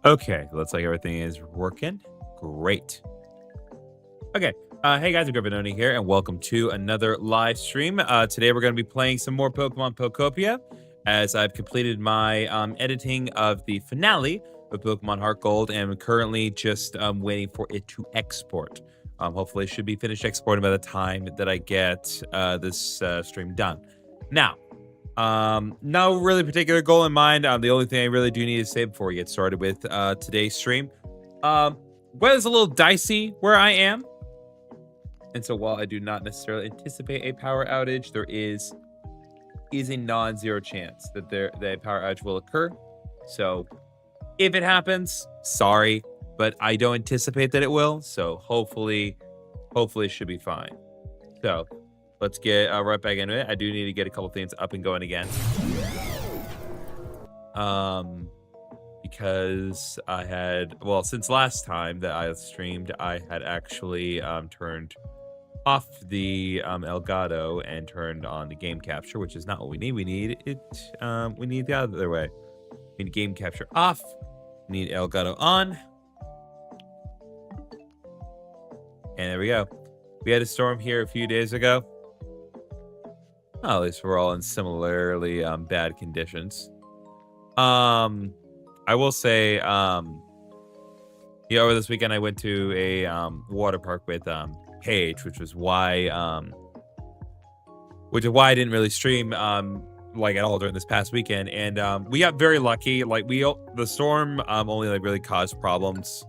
Okay, looks like everything is working. Great. Okay. Hey guys, GriffinOni here, and welcome to another live stream. Today we're going to be playing some more Pokemon Pokopia, as I've completed my editing of the finale of Pokemon Heart Gold, and I'm currently just waiting for it to export. Hopefully, it should be finished exporting by the time that I get this stream done. Now, no really particular goal in mind. The only thing I really do need to say before we get started with today's stream, weather's a little dicey where I am. And so while I do not necessarily anticipate a power outage, there is a non-zero chance that the power outage will occur. So if it happens, sorry, but I don't anticipate that it will. So hopefully it should be fine. So let's get right back into it. I do need to get a couple things up and going again. Because I had, well, since last time that I streamed, I had actually turned off the Elgato and turned on the game capture, which is not what we need. We need the other way. We need game capture off. We need Elgato on. And there we go. We had a storm here a few days ago. Well, at least we're all in similarly bad conditions. I will say, over this weekend I went to a water park with Paige, which is why I didn't really stream like at all during this past weekend. And we got very lucky. Like the storm only like really caused problems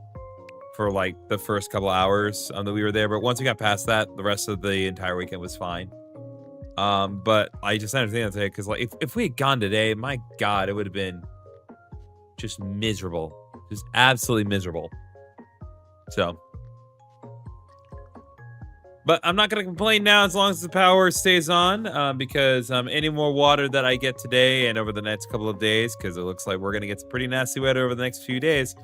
for like the first couple hours that we were there, but once we got past that, the rest of the entire weekend was fine. But I just understand that today, because like if we had gone today, my god, it would have been just miserable, just absolutely miserable. So, but I'm not gonna complain now as long as the power stays on, because any more water that I get today and over the next couple of days, because it looks like we're gonna get some pretty nasty weather over the next few days,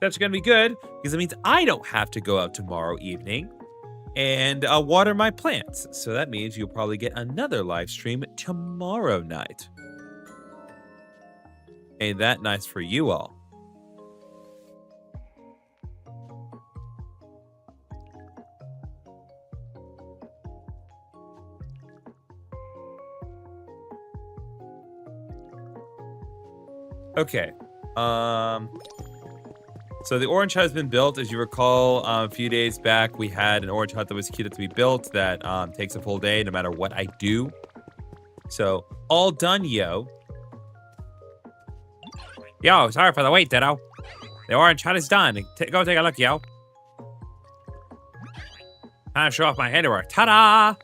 that's gonna be good, because it means I don't have to go out tomorrow evening and water my plants. So that means you'll probably get another live stream tomorrow night. Ain't that nice for you all? Okay. So the orange hut has been built. As you recall, a few days back, we had an orange hut that was queued up to be built that takes a full day no matter what I do. So all done, yo. Yo, sorry for the wait, Ditto. The orange hut is done. Go take a look, yo. Time to show off my handiwork. Ta-da!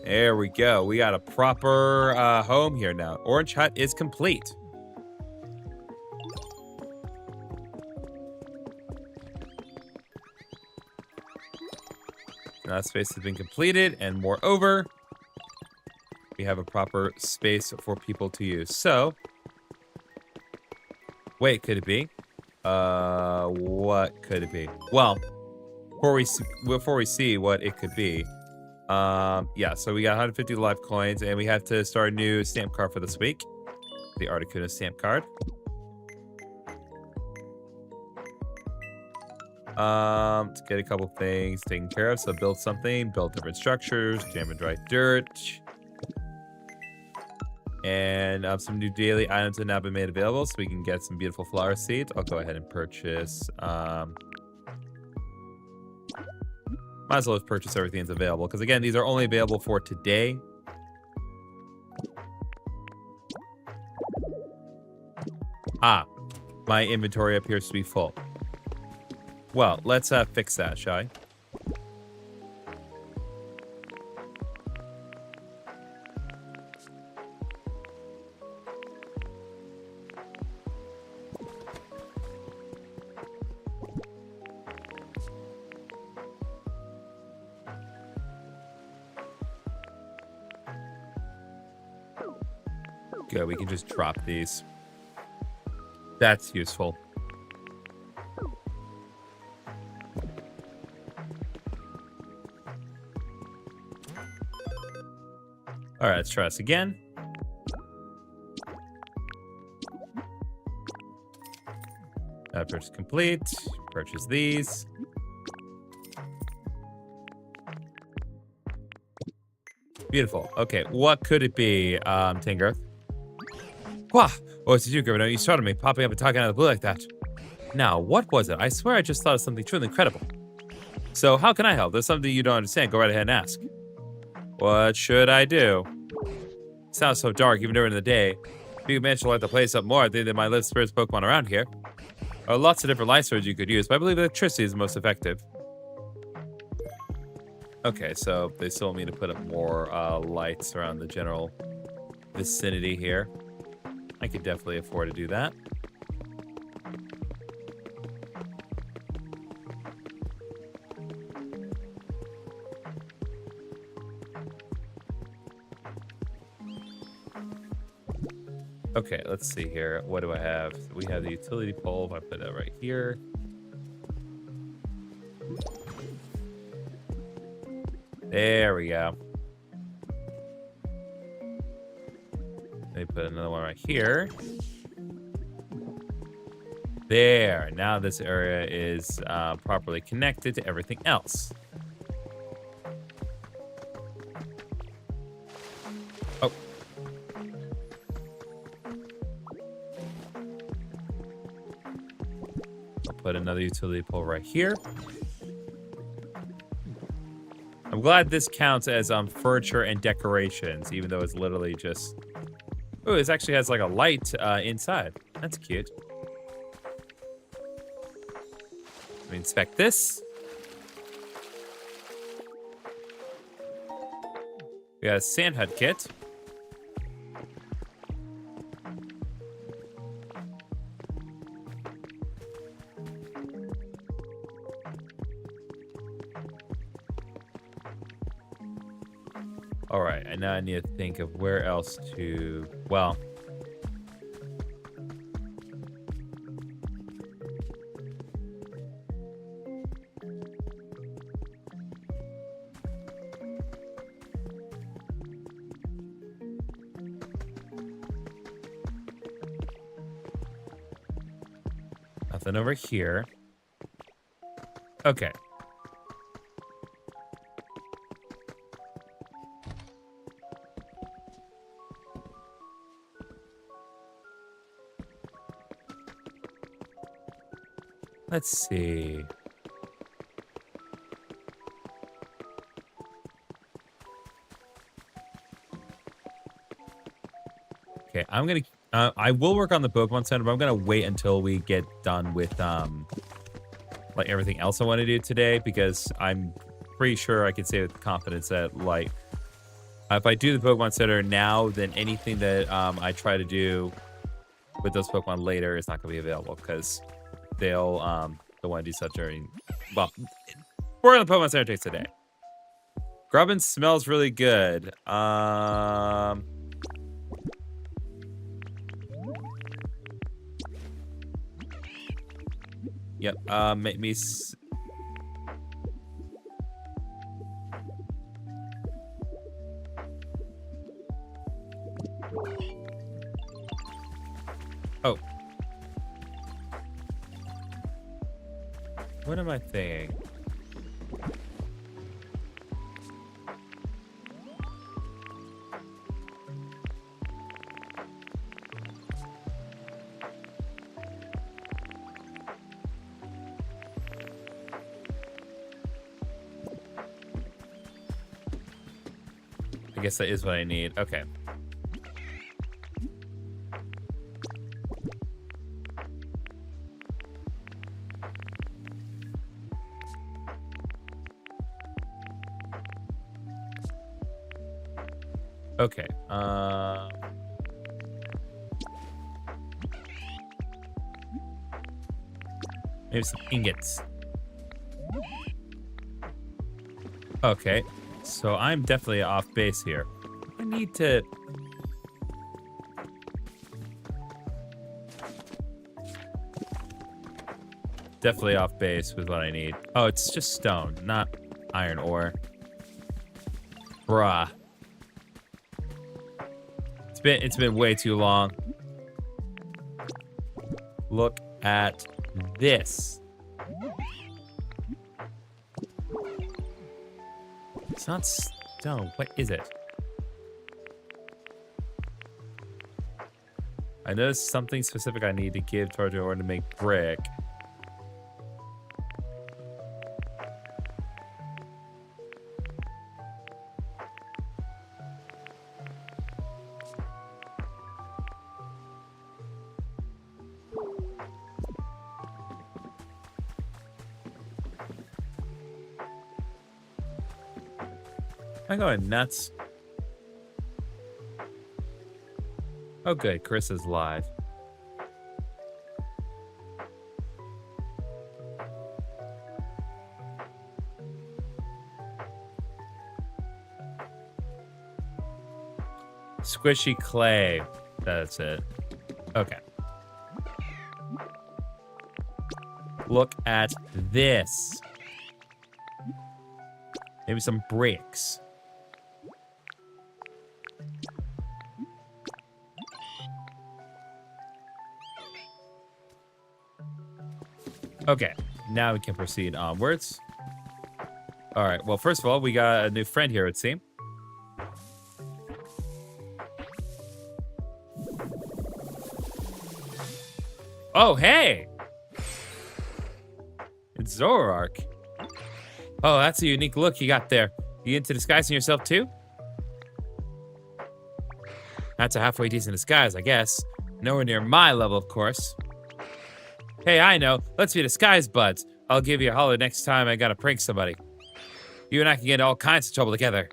There we go. We got a proper home here now. Orange hut is complete. Now that space has been completed, and moreover, we have a proper space for people to use. So, wait, could it be? What could it be? Well, before we see what it could be, yeah, so we got 150 live coins, and we have to start a new stamp card for this week. The Articuno stamp card. To get a couple things taken care of. So build something, build different structures, jam and dry dirt. And some new daily items have now been made available, so we can get some beautiful flower seeds. I'll go ahead and purchase. Might as well have purchased everything that's available, because again, these are only available for today. Ah, my inventory appears to be full. Well, let's fix that, shall I? Good, we can just drop these. That's useful. All right, let's try this again. Purchase complete. Purchase these. Beautiful. Okay, what could it be, Tinker? Wah! Oh, it's you, GriffinOni. You startled me, popping up and talking out of the blue like that. Now, what was it? I swear I just thought of something truly incredible. So, how can I help? There's something you don't understand. Go right ahead and ask. What should I do? Sounds so dark, even during the day. If you manage to light the place up more, I think they might live spirits Pokemon around here. Lots of different light sources you could use, but I believe electricity is the most effective. Okay, so they still want me to put up more lights around the general vicinity here. I could definitely afford to do that. Okay, let's see here. What do I have? We have the utility pole. If I put that right here. There we go. Let me put another one right here. There. Now this area is properly connected to everything else. Oh. I'll put another utility pole right here. I'm glad this counts as furniture and decorations, even though it's literally just... Oh, this actually has like a light inside. That's cute. Let me inspect this. We got a sand hut kit. All right, and now I need to think of where else to, well. Nothing over here. Okay. Let's see. Okay, I'm gonna. I will work on the Pokemon Center, but I'm gonna wait until we get done with like everything else I want to do today, because I'm pretty sure I can say with confidence that like if I do the Pokemon Center now, then anything that I try to do with those Pokemon later is not gonna be available because they'll want to do stuff during. Well, we're on the Pokemon Center takes today. Grubbin smells really good. Yep. Make me. Oh. What am I thinking? I guess that is what I need. Okay. Okay. Maybe some ingots. Okay. So I'm definitely off base here. I need to... Definitely off base with what I need. Oh, it's just stone, not iron ore. Bruh. It's been way too long. Look at this. It's not stone. What is it? I know there's something specific I need to give towards in order to make brick. I'm going nuts. Oh, good. Chris is live. Squishy clay. That's it. Okay. Look at this. Maybe some bricks. Okay, now we can proceed onwards. All right, well, first of all, we got a new friend here, it seems. Oh, hey! It's Zoroark. Oh, that's a unique look you got there. You into disguising yourself, too? That's a halfway decent disguise, I guess. Nowhere near my level, of course. Hey, I know. Let's be disguise buds. I'll give you a holler next time I gotta prank somebody. You and I can get in all kinds of trouble together.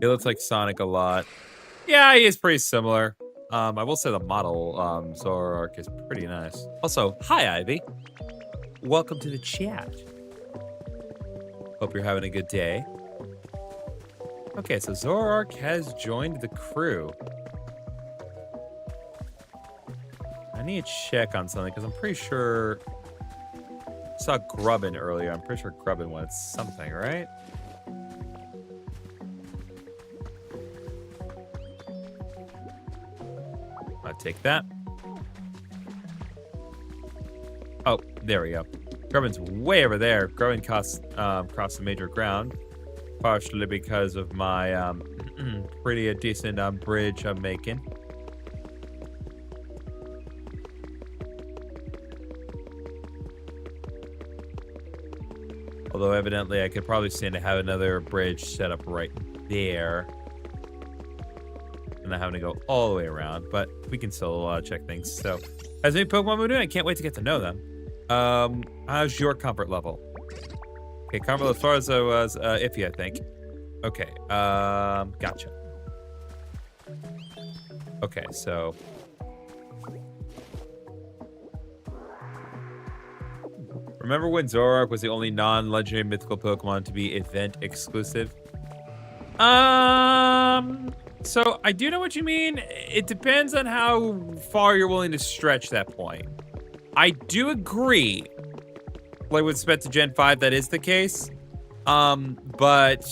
He looks like Sonic a lot. Yeah, he is pretty similar. I will say the model, Zoroark, is pretty nice. Also, hi, Ivy. Welcome to the chat. Hope you're having a good day. Okay, so Zoroark has joined the crew. I need to check on something because I'm pretty sure I saw Grubbin earlier. I'm pretty sure Grubbin wanted something, right? I'll take that. Oh, there we go. Grubbin's way over there. Grubbin crossed the major ground, partially because of my pretty decent bridge I'm making. Although evidently I could probably stand to have another bridge set up right there. And not having to go all the way around, but we can still check things. So, as many Pokemon we're doing, I can't wait to get to know them. How's your comfort level? Okay, comfort as far as I was iffy, I think. Okay, gotcha. Okay, so remember when Zoroark was the only non-legendary mythical Pokemon to be event exclusive? So I do know what you mean. It depends on how far you're willing to stretch that point. I do agree, like with respect to Gen 5, that is the case. But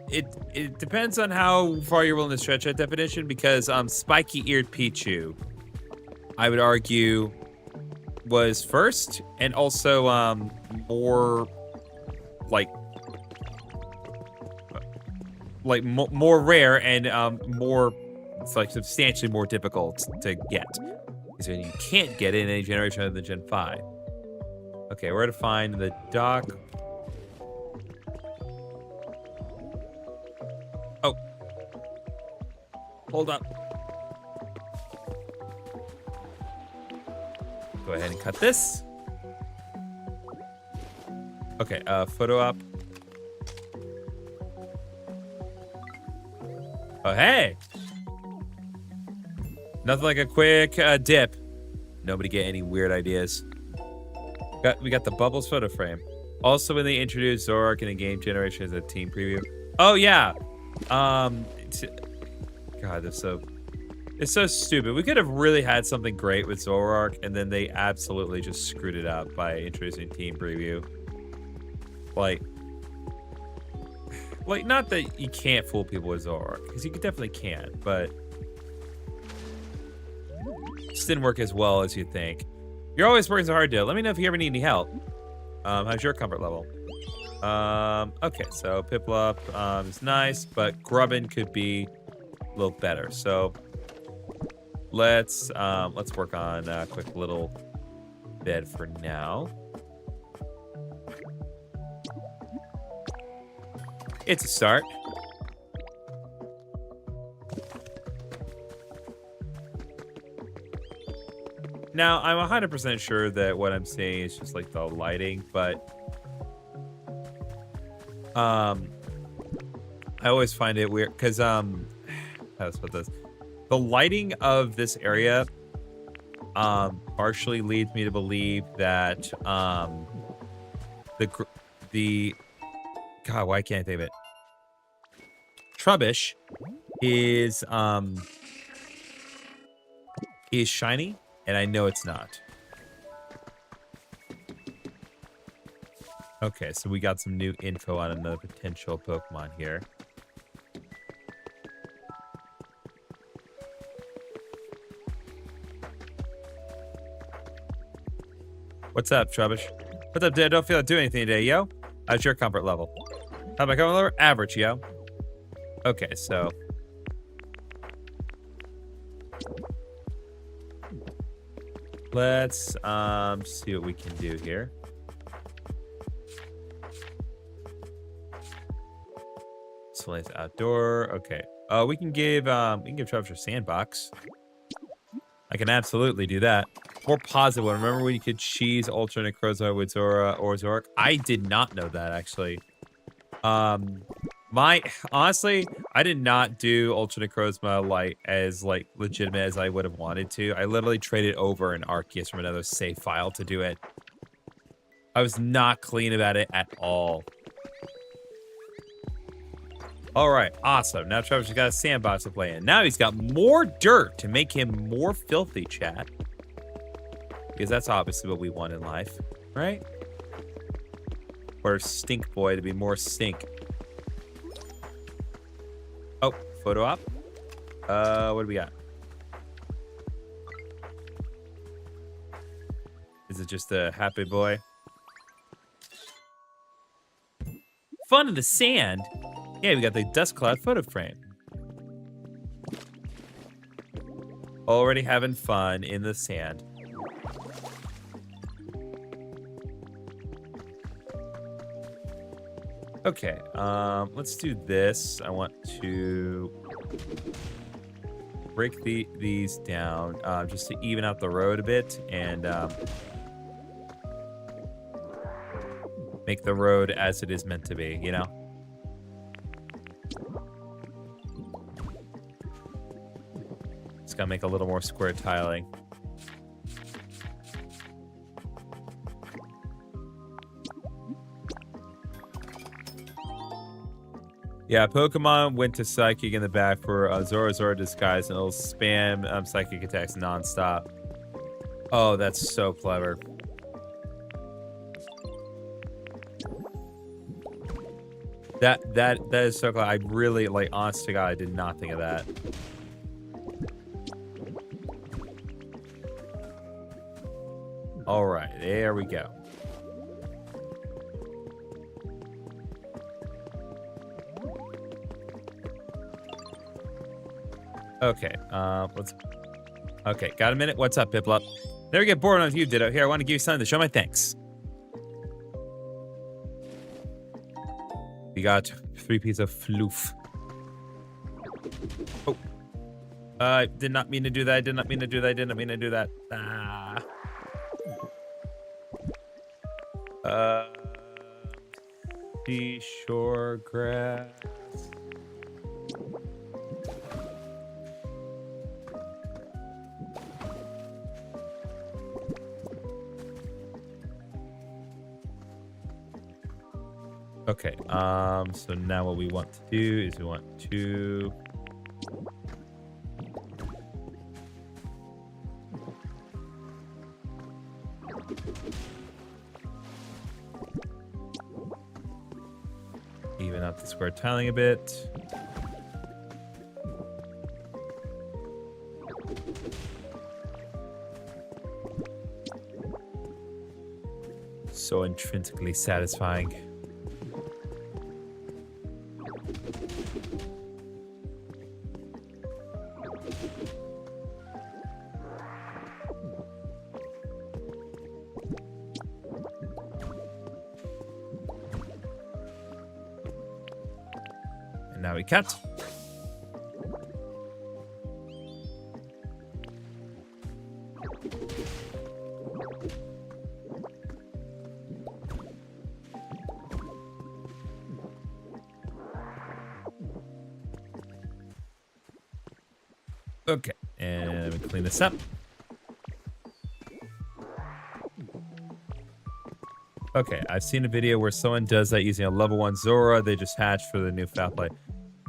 it depends on how far you're willing to stretch that definition, because spiky-eared Pichu, I would argue, was first, and also more more rare and more, it's like substantially more difficult to get, because you can't get it in any generation other than Gen 5. Okay, where to find the dock? Oh, hold up. Go ahead and cut this. Okay, photo op. Oh, hey! Nothing like a quick dip. Nobody get any weird ideas. We got the Bubbles photo frame. Also, when they introduced Zoroark in a game generation as a team preview. Oh, yeah. God, it's so stupid. We could have really had something great with Zoroark, and then they absolutely just screwed it up by introducing team preview. Like, not that you can't fool people with Zoroark, because you definitely can, but Just didn't work as well as you think. You're always working so hard, Dale. Let me know if you ever need any help. How's your comfort level? Okay, so Piplup is nice, but Grubbin could be a little better. So let's work on a quick little bed for now. It's a start. Now, I'm 100% sure that what I'm saying is just like the lighting, but I always find it weird because that's what this. The lighting of this area partially leads me to believe that the God, why can't I think of it? Trubbish is shiny, and I know it's not. Okay, so we got some new info on another potential Pokemon here. What's up, Trubbish? What's up, Dad? Don't feel like doing anything today, yo. How's your comfort level? How's my comfort level? Average, yo. Okay, so let's see what we can do here. So it's outdoor. Okay. We can give Trubbish a sandbox. I can absolutely do that. More positive one. Remember when you could cheese alternate Crozone with Zora or Zork? I did not know that, actually. Honestly, I did not do alternate Crozma like as legitimate as I would have wanted to. I literally traded over an Arceus from another save file to do it. I was not clean about it at all. All right, awesome. Now Trevor's got a sandbox to play in. Now he's got more dirt to make him more filthy, chat. Because that's obviously what we want in life, right? Or Stink Boy to be more stink. Oh, photo op. What do we got? Is it just a happy boy? Fun in the sand? Yeah, we got the dust cloud photo frame. Already having fun in the sand. Okay, let's do this. I want to break these down just to even out the road a bit and make the road as it is meant to be, you know? Just gotta make a little more square tiling. Yeah, Pokemon went to Psychic in the back for Zora disguise, and it'll spam Psychic attacks nonstop. Oh, that's so clever. That is so clever. I really, like, honest to God, I did not think of that. All right, there we go. Okay, okay, got a minute? What's up, Piplup? Never get bored with you, Ditto. Here, I want to give you something to show my thanks. We got 3 pieces of floof. Oh. I did not mean to do that. I did not mean to do that. I did not mean to do that. Ah. Seashore grass. Okay, so now what we want to do is we want to even out the square tiling a bit. So intrinsically satisfying. And now we cut. Okay, and we clean this up. Okay, I've seen a video where someone does that using a level 1 Zora. They just hatched for the new Falplay.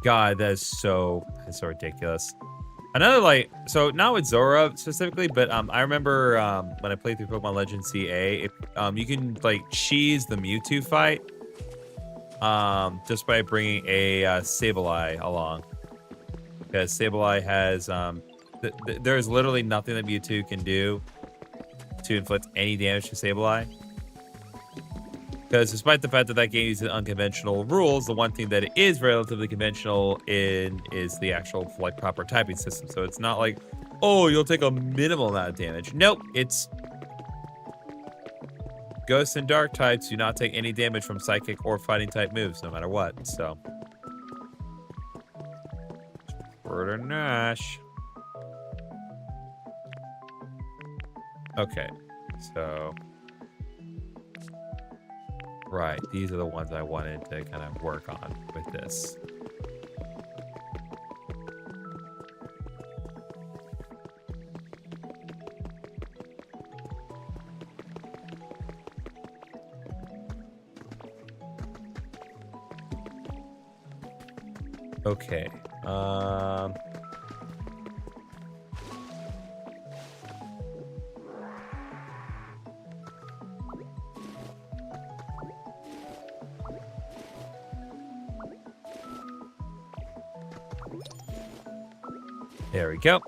God, that's so ridiculous. Another, so not with Zora specifically, but I remember when I played through Pokemon Legends CA, you can, cheese the Mewtwo fight just by bringing a Sableye along. Because Sableye has, there's literally nothing that Mewtwo can do to inflict any damage to Sableye. Because despite the fact that that game uses unconventional rules, the one thing that it is relatively conventional in is the actual, proper typing system. So it's not like, oh, you'll take a minimal amount of damage. Nope, it's Ghost and Dark types do not take any damage from Psychic or Fighting type moves, no matter what, so. Further Nash. Okay, so. Right, these are the ones I wanted to kind of work on with this. Okay, there we go.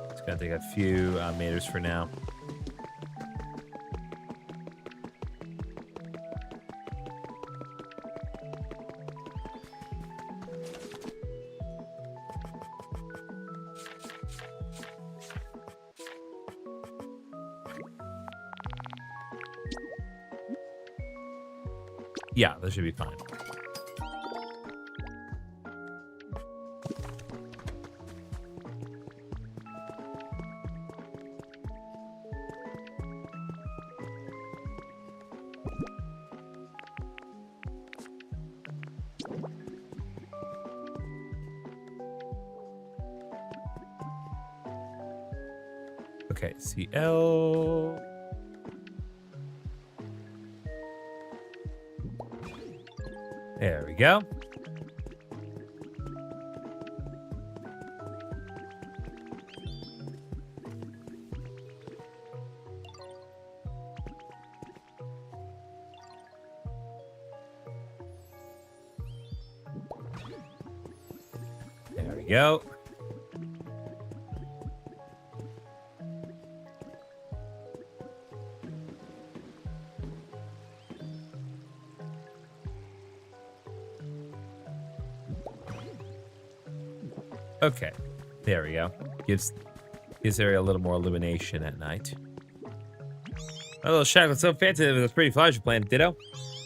Just gonna take a few meters for now. Yeah, that should be fine. Okay, CL. There we go. There we go. Okay, there we go. Gives area a little more illumination at night. A little shack so fancy with this pretty flowers you planted, Ditto.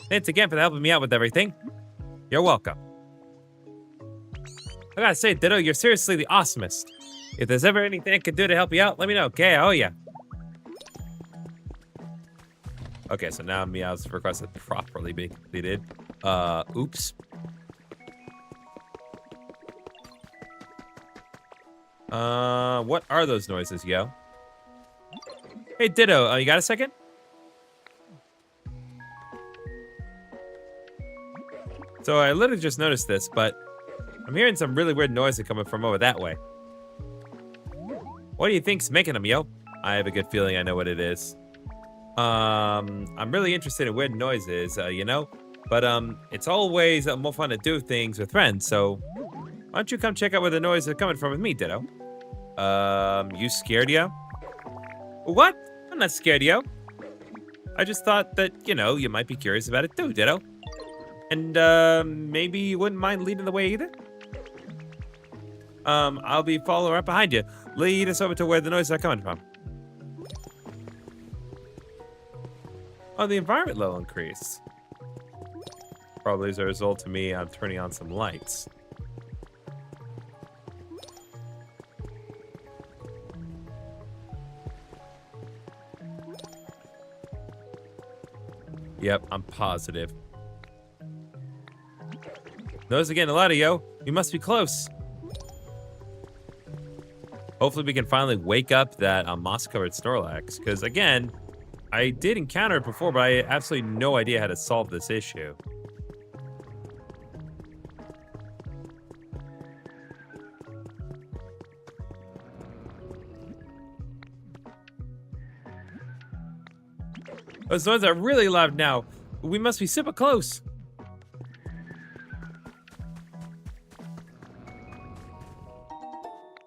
Thanks again for helping me out with everything. You're welcome. I gotta say, Ditto, you're seriously the awesomest. If there's ever anything I can do to help you out, let me know, okay? Oh, yeah. Okay, so now Meow's request has properly been completed. Oops. What are those noises, yo? Hey, Ditto, you got a second? So I literally just noticed this, but I'm hearing some really weird noises coming from over that way. What do you think's making them, yo? I have a good feeling I know what it is. I'm really interested in weird noises, you know? But, it's always more fun to do things with friends, so why don't you come check out where the noise is coming from with me, Ditto? You scared, yo? What? not scared, yo. I just thought that, you know, you might be curious about it too, Ditto. And maybe you wouldn't mind leading the way either? I'll be following right behind you. Lead us over to where the noises are coming from. Oh, the environment level increased. Probably as a result of me turning on some lights. Yep, I'm positive. Notice again, a lot of yo. You must be close. Hopefully we can finally wake up that moss-covered Snorlax. Because again, I did encounter it before, but I had absolutely no idea how to solve this issue. Those ones are really loud now. We must be super close.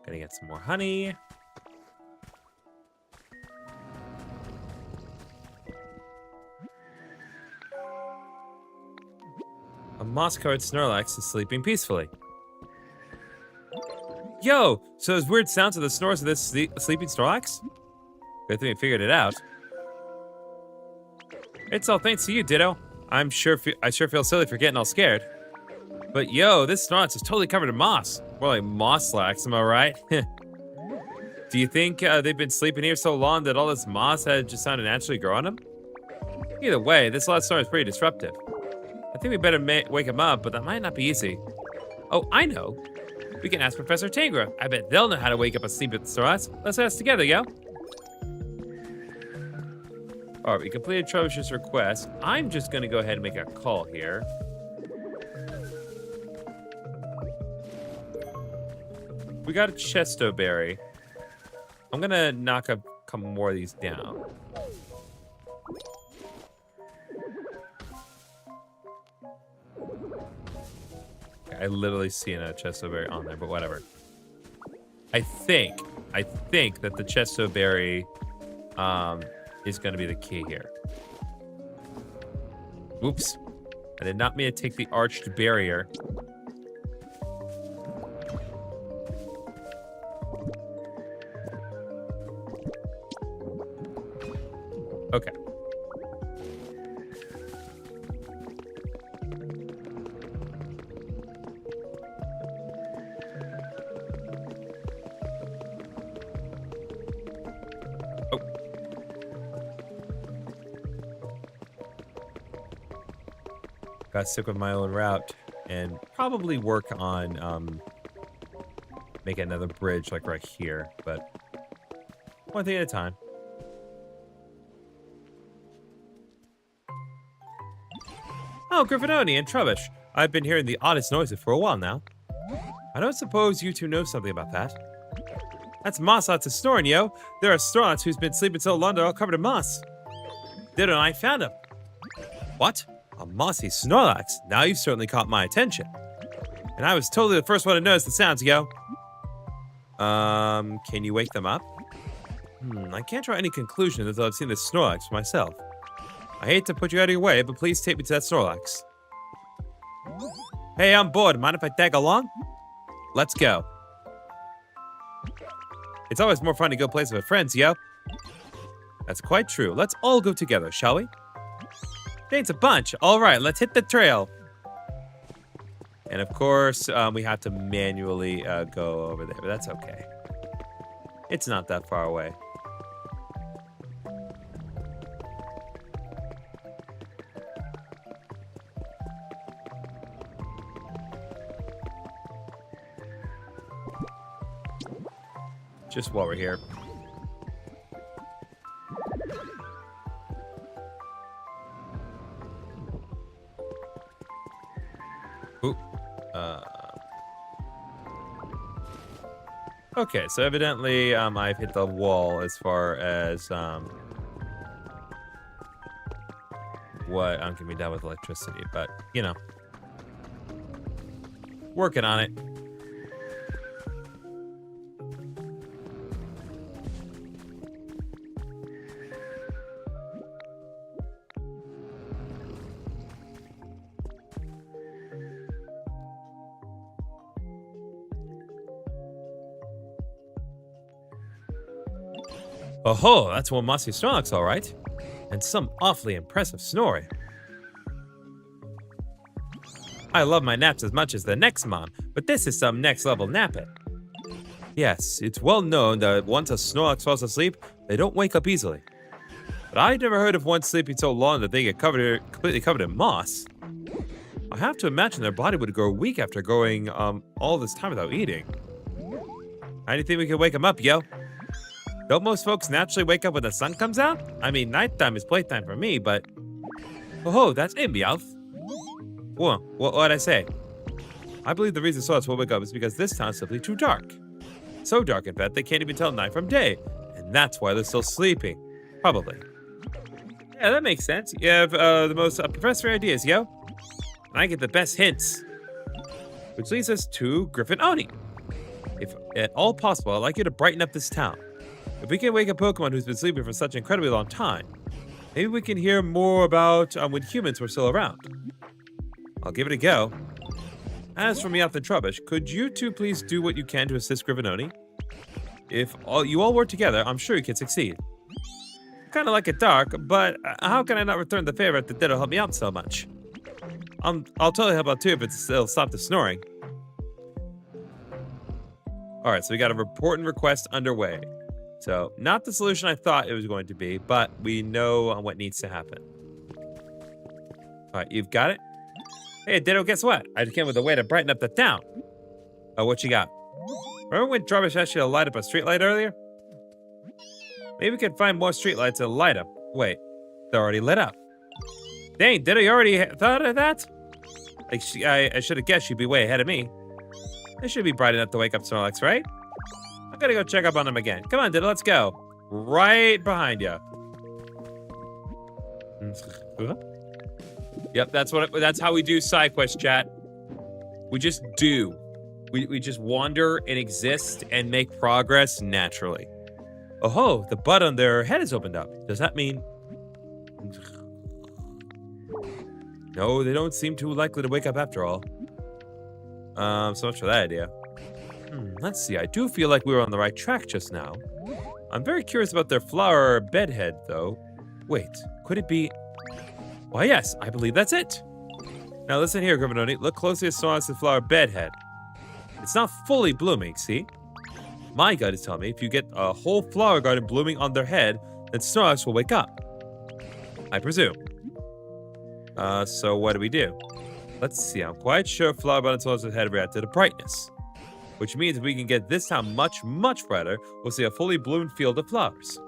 Gonna get some more honey. A moss-covered Snorlax is sleeping peacefully. Yo, so those weird sounds are the snores of this sleeping Snorlax? Good thing we figured it out. It's all thanks to you, Ditto. I sure feel silly for getting all scared. But yo, this Snorlax is totally covered in moss. More like Moss-lax, am I right? Do you think they've been sleeping here so long that all this moss had just started naturally grow on them? Either way, this last storm is pretty disruptive. I think we better wake him up, but that might not be easy. Oh, I know. We can ask Professor Tangra. I bet they'll know how to wake up a sleeping Snorlax. Let's ask together, yo. All right, we completed Trebuch's request. I'm just gonna go ahead and make a call here. We got a Chesto Berry. I'm gonna knock a couple more of these down. Okay, I literally see a Chesto Berry on there, but whatever. I think that the Chesto Berry is going to be the key here. Oops. I did not mean to take the arched barrier. Okay. Gotta stick with my own route and probably work on making another bridge like right here, but one thing at a time. Oh, GriffinOni and Trubbish. I've been hearing the oddest noises for a while now. I don't suppose you two know something about that. That's Moss-lots of snoring, yo. There are Snorlax who's been sleeping so long they're all covered in moss. Ditto and I found him. What? A mossy Snorlax? Now you've certainly caught my attention. And I was totally the first one to notice the sounds, yo. Can you wake them up? I can't draw any conclusion until I've seen this Snorlax for myself. I hate to put you out of your way, but please take me to that Snorlax. Hey, I'm bored. Mind if I tag along? Let's go. It's always more fun to go places with friends, yo. That's quite true. Let's all go together, shall we? Thanks a bunch. All right, let's hit the trail. And of course, we have to manually go over there, but that's okay. It's not that far away. Just while we're here. Ooh. Okay, so evidently I've hit the wall as far as what can be done with electricity, but you know, working on it. Oh, that's one mossy Snorlax, all right. And some awfully impressive snoring. I love my naps as much as the next mom, but this is some next level napping. Yes, it's well known that once a Snorlax falls asleep, they don't wake up easily. But I never heard of one sleeping so long that they get completely covered in moss. I have to imagine their body would grow weak after going all this time without eating. How do you think we can wake them up, yo? Don't most folks naturally wake up when the sun comes out? I mean, nighttime is playtime for me, but... Oh, that's it, Meowth. Whoa, what'd I say? I believe the reason Snorlax will wake up is because this town's simply too dark. So dark, in fact, they can't even tell night from day. And that's why they're still sleeping. Probably. Yeah, that makes sense. You have the most professor ideas, yo. I get the best hints. Which leads us to GriffinOni. If at all possible, I'd like you to brighten up this town. If we can wake a Pokemon who's been sleeping for such an incredibly long time, maybe we can hear more about when humans were still around. I'll give it a go. As for Meowth and Trubbish, could you two please do what you can to assist GriffinOni? If you all work together, I'm sure you can succeed. Kind of like it dark, but how can I not return the favor that that'll help me out so much? I'll totally help out too if it'll stop the snoring. Alright, so we got a report and request underway. So, not the solution I thought it was going to be, but we know what needs to happen. Alright, you've got it? Hey, Ditto, guess what? I just came with a way to brighten up the town. Oh, what you got? Remember when Trubbish asked you to light up a streetlight earlier? Maybe we can find more streetlights and light them. Wait, they're already lit up. Dang, Ditto, you already thought of that? Like, I should have guessed you'd be way ahead of me. They should be bright enough to wake up Snorlax, right? I'm gonna go check up on them again. Come on, Ditto, let's go. Right behind you. Yep, that's how we do side quest, chat. We just do. We just wander and exist and make progress naturally. Oh, the bud on their head is opened up. Does that mean... No, they don't seem too likely to wake up after all. So much for that idea. Let's see, I do feel like we were on the right track just now. I'm very curious about their flower bedhead, though. Wait, could it be... Why, yes, I believe that's it. Now listen here, GriffinOni. Look closely at Snorlax's flower bedhead. It's not fully blooming, see? My gut is telling me if you get a whole flower garden blooming on their head, then Snorlax will wake up. I presume. So what do we do? Let's see, I'm quite sure flower bud and Snorlax's head react to the brightness. Which means if we can get this town much, much brighter, we'll see a fully bloomed field of flowers.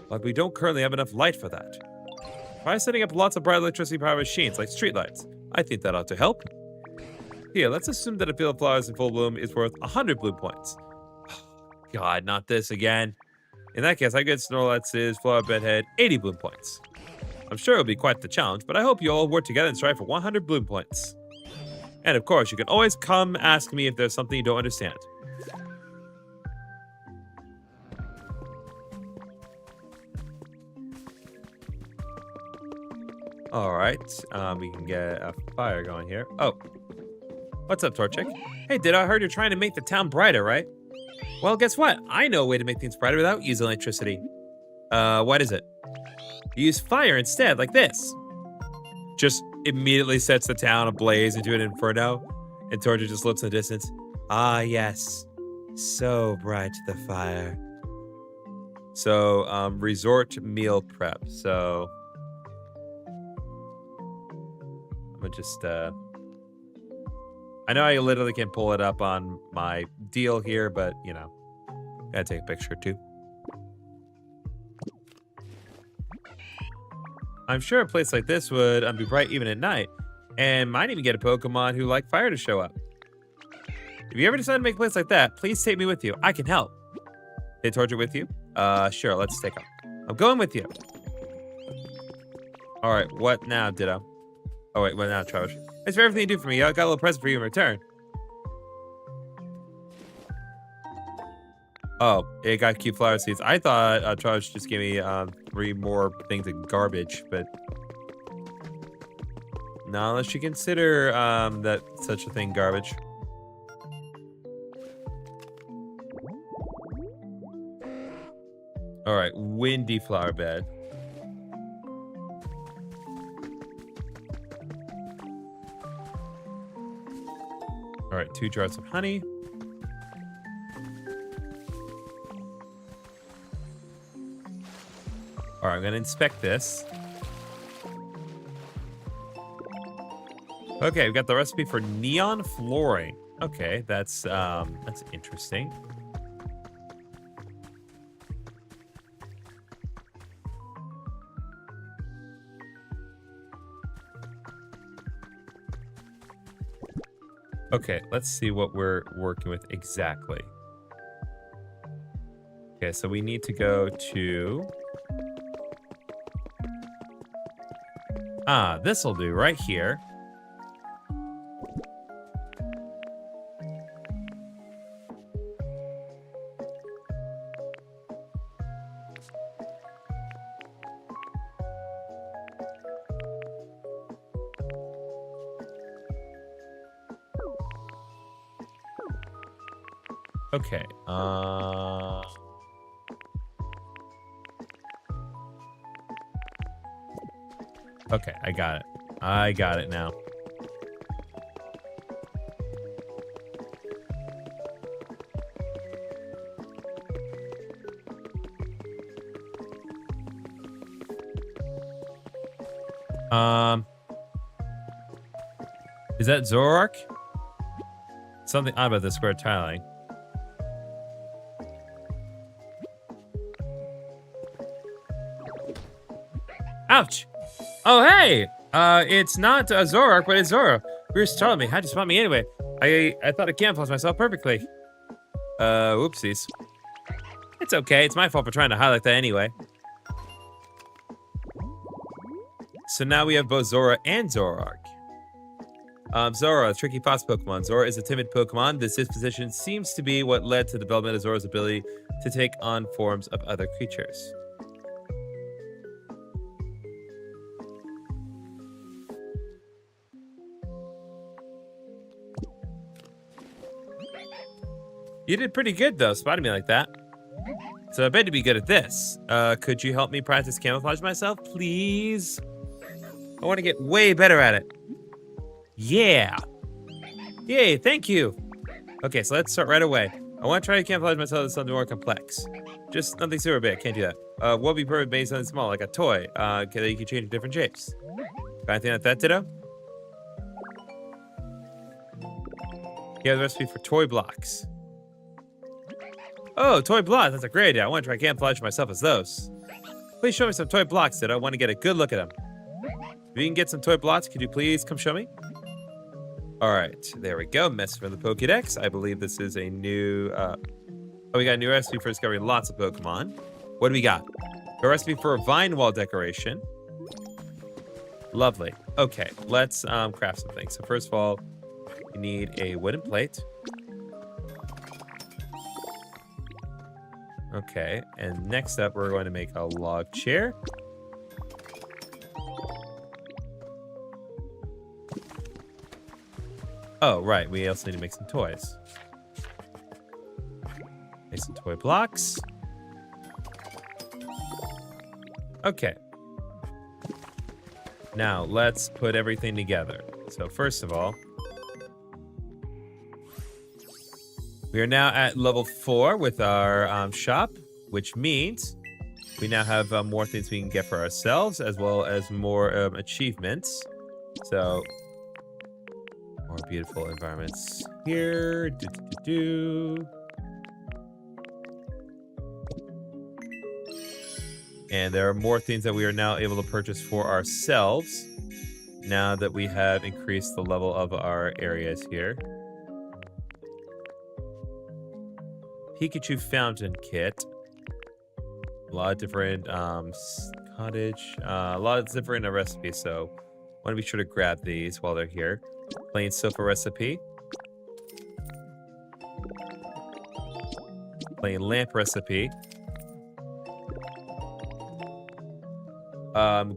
But we don't currently have enough light for that. Try setting up lots of bright electricity-powered machines like streetlights. I think that ought to help. Here, let's assume that a field of flowers in full bloom is worth 100 bloom points. God, not this again. In that case, I get Snorlax's flower bedhead 80 bloom points. I'm sure it'll be quite the challenge, but I hope you all work together and strive for 100 bloom points. And of course, you can always come ask me if there's something you don't understand. Alright, we can get a fire going here. Oh, what's up, Torchic? Hey, I heard you're trying to make the town brighter, right? Well, guess what? I know a way to make things brighter without using electricity. What is it? You use fire instead, like this. Just immediately sets the town ablaze into an inferno, and Torchic just looks in the distance. Ah, yes. So bright, the fire. So, resort meal prep. So... I'm gonna just, I know I literally can pull it up on my deal here, but, you know, gotta take a picture too. I'm sure a place like this would be bright even at night, and might even get a Pokemon who like fire to show up. If you ever decide to make a place like that, please take me with you. I can help. Take Torchic with you? Sure, let's take him. I'm going with you. All right, what now, Ditto? Oh, wait, what now, Trubbish? Thanks for everything you do for me. I got a little present for you in return. Oh, it got cute flower seeds. I thought Trubbish just gave me 3 more things of garbage, but... No, unless you consider that such a thing garbage. All right, windy flower bed. All right, 2 jars of honey. All right, I'm gonna inspect this. Okay, we got the recipe for neon flooring. Okay, that's interesting. Okay, let's see what we're working with exactly. Okay, so we need to go to... this'll do right here. Okay, okay, I got it. I got it now. Is that Zoroark? Something odd about this square tiling. Ouch! Oh, hey! It's not Zoroark, but it's Zoro. Bruce told me. How'd you spot me anyway? I thought I camouflaged myself perfectly. Whoopsies. It's okay. It's my fault for trying to highlight that anyway. So now we have both Zora and Zoroark. Zora, a tricky fox Pokemon. Zora is a timid Pokemon. This disposition seems to be what led to the development of Zora's ability to take on forms of other creatures. You did pretty good, though, spotting me like that. So I bet to be good at this. Could you help me practice camouflage myself, please? I want to get way better at it. Yeah. Yay, thank you. Okay, so let's start right away. I want to try to camouflage myself as something more complex. Just nothing super big, can't do that. What would be perfect made something small, like a toy, that you can change to different shapes? Got anything like that, Ditto? Yeah, the recipe for toy blocks. Oh, toy blocks, that's a great idea. I want to try camouflage myself as those. Please show me some toy blocks, Ditto. I want to get a good look at them. If you can get some toy blocks, could you please come show me? All right, there we go. Message from the Pokédex. I believe this is a new... we got a new recipe for discovering lots of Pokemon. What do we got? A recipe for a vine wall decoration. Lovely. Okay, let's craft something. So first of all, you need a wooden plate. Okay, and next up, we're going to make a log chair. Oh, right. We also need to make some toys. Make some toy blocks. Okay. Now, let's put everything together. So, first of all, we are now at level 4 with our shop, which means we now have more things we can get for ourselves, as well as more achievements. So... more beautiful environments here. And there are more things that we are now able to purchase for ourselves now that we have increased the level of our areas here. Pikachu fountain kit. A lot of different cottage. A lot of different recipes, so I want to be sure to grab these while they're here. Plain sofa recipe. Plain lamp recipe.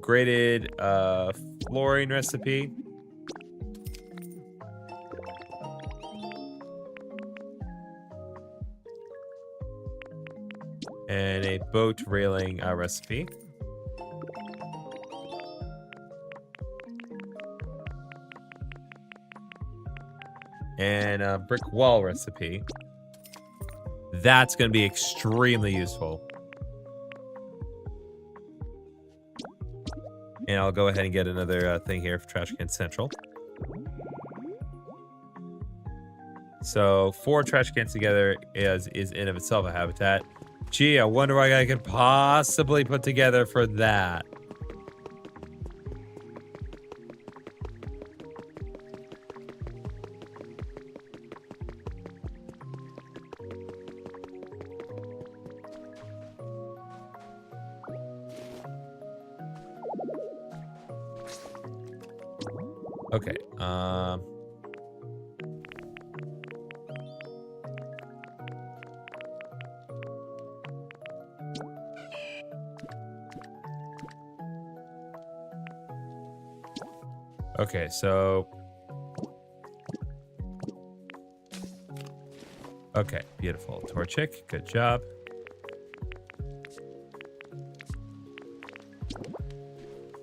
Grated flooring recipe. And a boat railing recipe. And a brick wall recipe. That's going to be extremely useful. And I'll go ahead and get another thing here for Trash Can Central. So 4 trash cans together is in of itself a habitat. Gee, I wonder what I could possibly put together for that. Okay, okay, so... Okay, beautiful. Torchic, good job.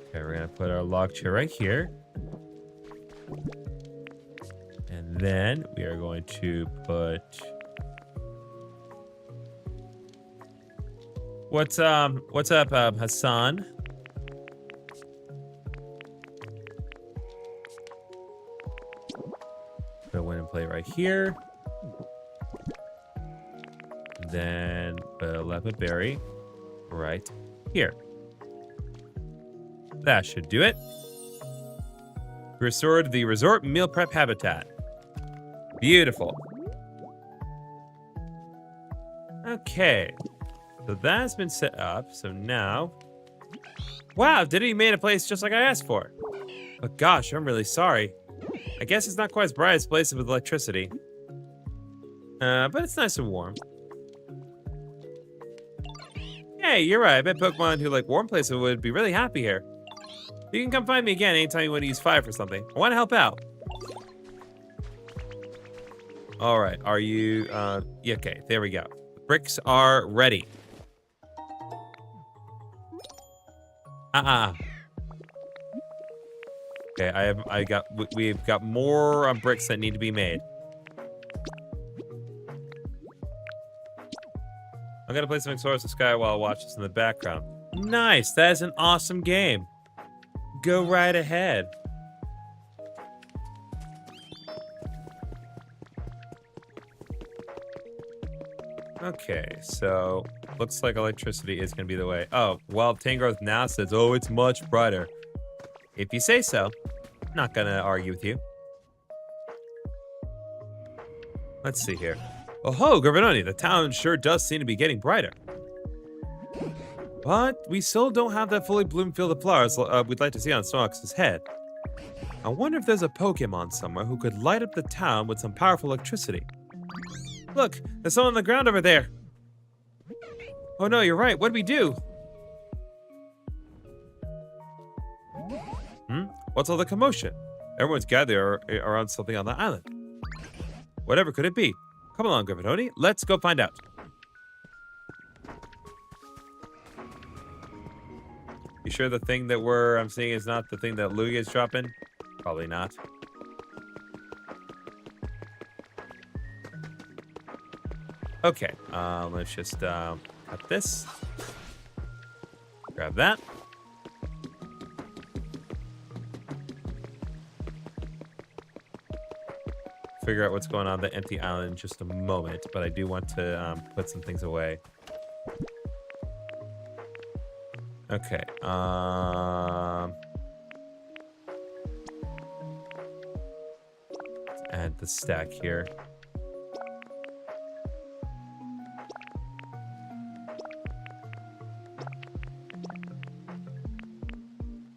Okay, we're gonna put our log chair right here. And then we are going to put... What's up, Hassan? Go in and play right here. Then put a leopard berry right here. That should do it. Restored the resort meal prep habitat. Beautiful. Okay. So that's been set up. So now... Wow, Diddy made a place just like I asked for. But gosh, I'm really sorry. I guess it's not quite as bright as places with electricity. But it's nice and warm. Hey, you're right. I bet Pokemon who like warm places would be really happy here. You can come find me again anytime you want to use fire for something. I want to help out. All right. Are you... yeah, okay, there we go. The bricks are ready. Okay, we've got more bricks that need to be made. I'm gonna play some Explorers of Sky while I watch this in the background. Nice, that is an awesome game. Go right ahead. Okay, so looks like electricity is gonna be the way. Oh, well, Tangrowth now says, oh, it's much brighter. If you say so, I'm not gonna argue with you. Let's see here. Oh ho, GriffinOni, the town sure does seem to be getting brighter. But we still don't have that fully bloomed field of flowers we'd like to see on Snorlax's head. I wonder if there's a Pokemon somewhere who could light up the town with some powerful electricity. Look, there's someone on the ground over there. Oh no, you're right. What do we do? What's all the commotion? Everyone's gathered around something on the island. Whatever could it be? Come along, GriffinOni. Let's go find out. You sure the thing that I'm seeing is not the thing that Lugia is dropping? Probably not. Okay, let's just cut this. Grab that. Figure out what's going on the empty island in just a moment, but I do want to put some things away. Okay. Let's add the stack here.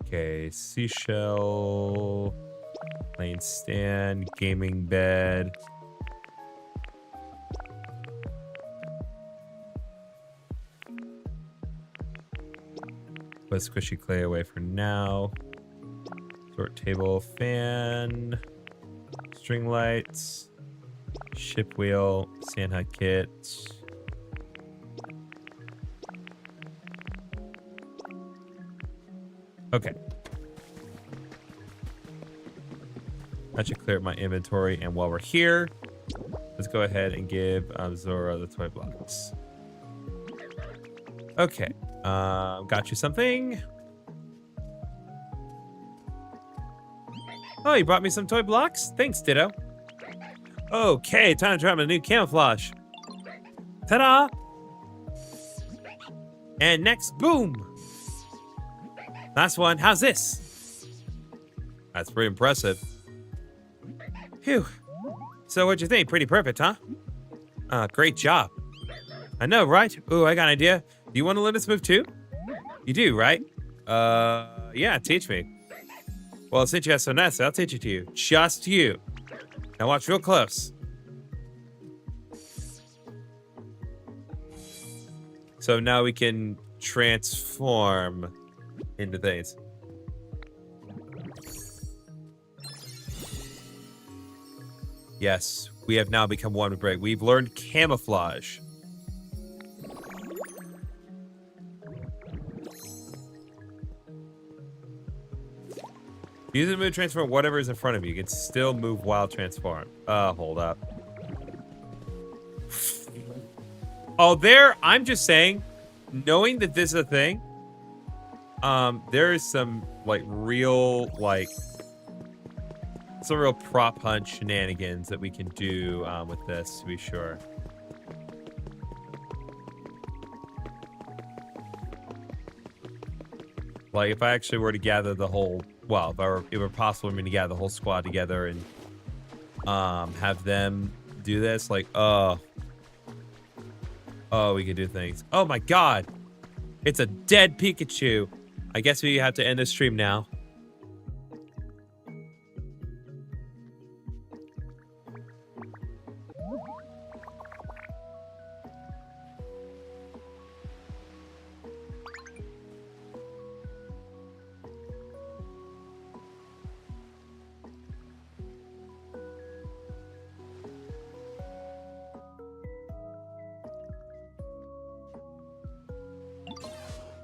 Okay, seashell, plain stand, gaming bed. Put squishy clay away for now. Sort table, fan, string lights, ship wheel, sand hut kit. Okay. That should clear up my inventory. And while we're here, let's go ahead and give Zora the toy blocks. Okay. Got you something. Oh, you brought me some toy blocks? Thanks, Ditto. Okay, time to try my new camouflage. Ta-da! And next, boom! Last one, how's this? That's pretty impressive. Phew. So what'd you think? Pretty perfect, huh? Great job. I know, right? Ooh, I got an idea. Do you want to learn this move too? You do, right? Yeah, teach me. Well, since you have so nice, I'll teach it to you. Just you. Now watch real close. So now we can transform into things. Yes, we have now become one with Break. We've learned camouflage. Use the move to transform whatever is in front of you. You can still move while transform. Hold up. Oh, I'm just saying, knowing that this is a thing, there is some, real prop hunt shenanigans that we can do with this, to be sure. Like, if I actually were to gather the whole, well, if it were possible for me to gather the whole squad together and have them do this, we could do things. Oh my god! It's a dead Pikachu! I guess we have to end this stream now.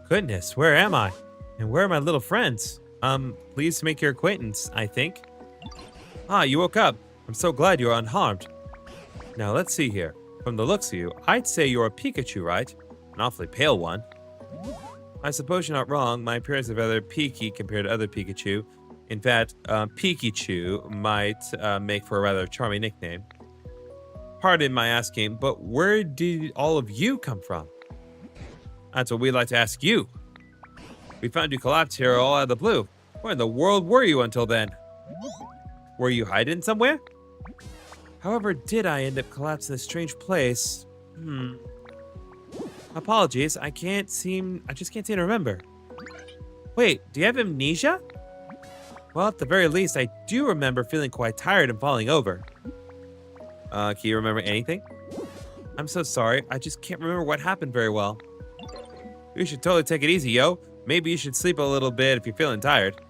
Goodness, where am I? And where are my little friends? Pleased to make your acquaintance, I think. Ah, you woke up. I'm so glad you're unharmed. Now, let's see here. From the looks of you, I'd say you're a Pikachu, right? An awfully pale one. I suppose you're not wrong. My appearance is rather peaky compared to other Pikachu. In fact, Pikachu might make for a rather charming nickname. Pardon my asking, but where did all of you come from? That's what we'd like to ask you. We found you collapsed here all out of the blue. Where in the world were you until then? Were you hiding somewhere? However did I end up collapsed in this strange place? Apologies, I just can't seem to remember. Wait, do you have amnesia? Well, at the very least, I do remember feeling quite tired and falling over. Can you remember anything? I'm so sorry, I just can't remember what happened very well. You should totally take it easy, yo. Maybe you should sleep a little bit if you're feeling tired.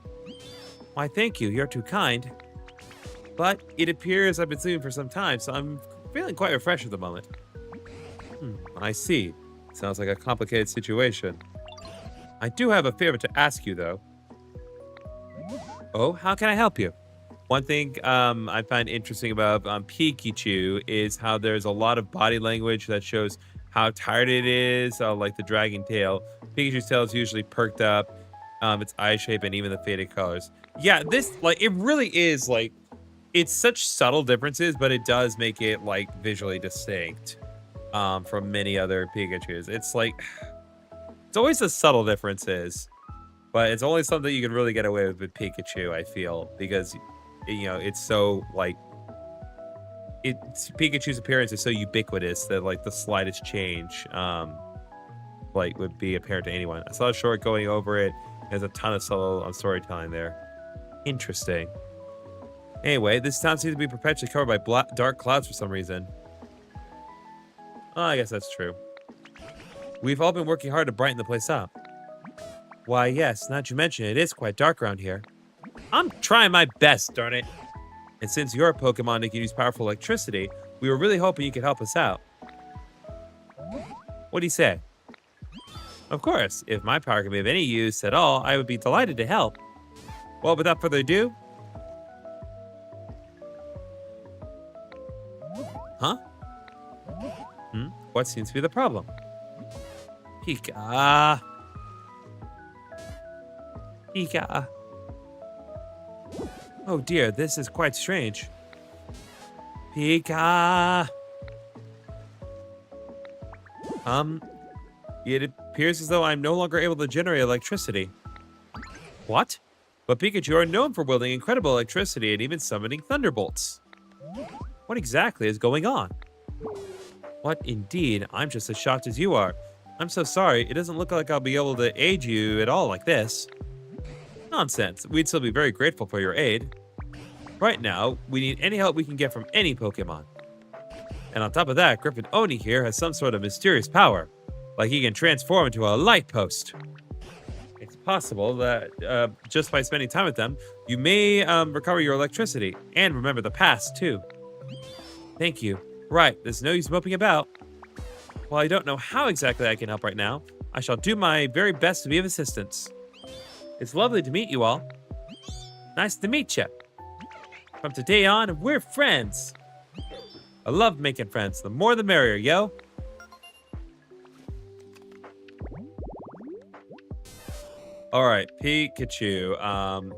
Why, thank you. You're too kind. But it appears I've been sleeping for some time, so I'm feeling quite refreshed at the moment. I see. Sounds like a complicated situation. I do have a favor to ask you, though. Oh, how can I help you? One thing I find interesting about Pikachu is how there's a lot of body language that shows how tired it is, like the dragging tail. Pikachu's tail is usually perked up, its eye shape, and even the faded colors. Yeah, this, it really is, it's such subtle differences, but it does make it, visually distinct from many other Pikachus. It's always the subtle differences, but it's only something you can really get away with Pikachu, I feel, because, it's so, Pikachu's appearance is so ubiquitous that the slightest change would be apparent to anyone. I saw a short going over it. There's a ton of subtle storytelling there. Interesting. Anyway, this town seems to be perpetually covered by dark clouds for some reason. Oh, I guess that's true. We've all been working hard to brighten the place up. Why, yes, now that you mention it, it is quite dark around here. I'm trying my best, darn it. And since you're a Pokemon that can use powerful electricity, we were really hoping you could help us out. What do you say? Of course, if my power can be of any use at all, I would be delighted to help. Well, without further ado... Huh? What seems to be the problem? Pika. Pika. Oh dear, this is quite strange. Pika. It appears as though I'm no longer able to generate electricity. What? But Pikachu are known for wielding incredible electricity and even summoning thunderbolts. What exactly is going on? What indeed? I'm just as shocked as you are. I'm so sorry. It doesn't look like I'll be able to aid you at all like this. Nonsense. We'd still be very grateful for your aid. Right now, we need any help we can get from any Pokemon. And on top of that, GriffinOni here has some sort of mysterious power. Like he can transform into a light post. It's possible that just by spending time with them, you may recover your electricity. And remember the past, too. Thank you. Right, there's no use moping about. While I don't know how exactly I can help right now, I shall do my very best to be of assistance. It's lovely to meet you all. Nice to meet you. From today on, we're friends. I love making friends. The more the merrier, yo. All right, Pikachu,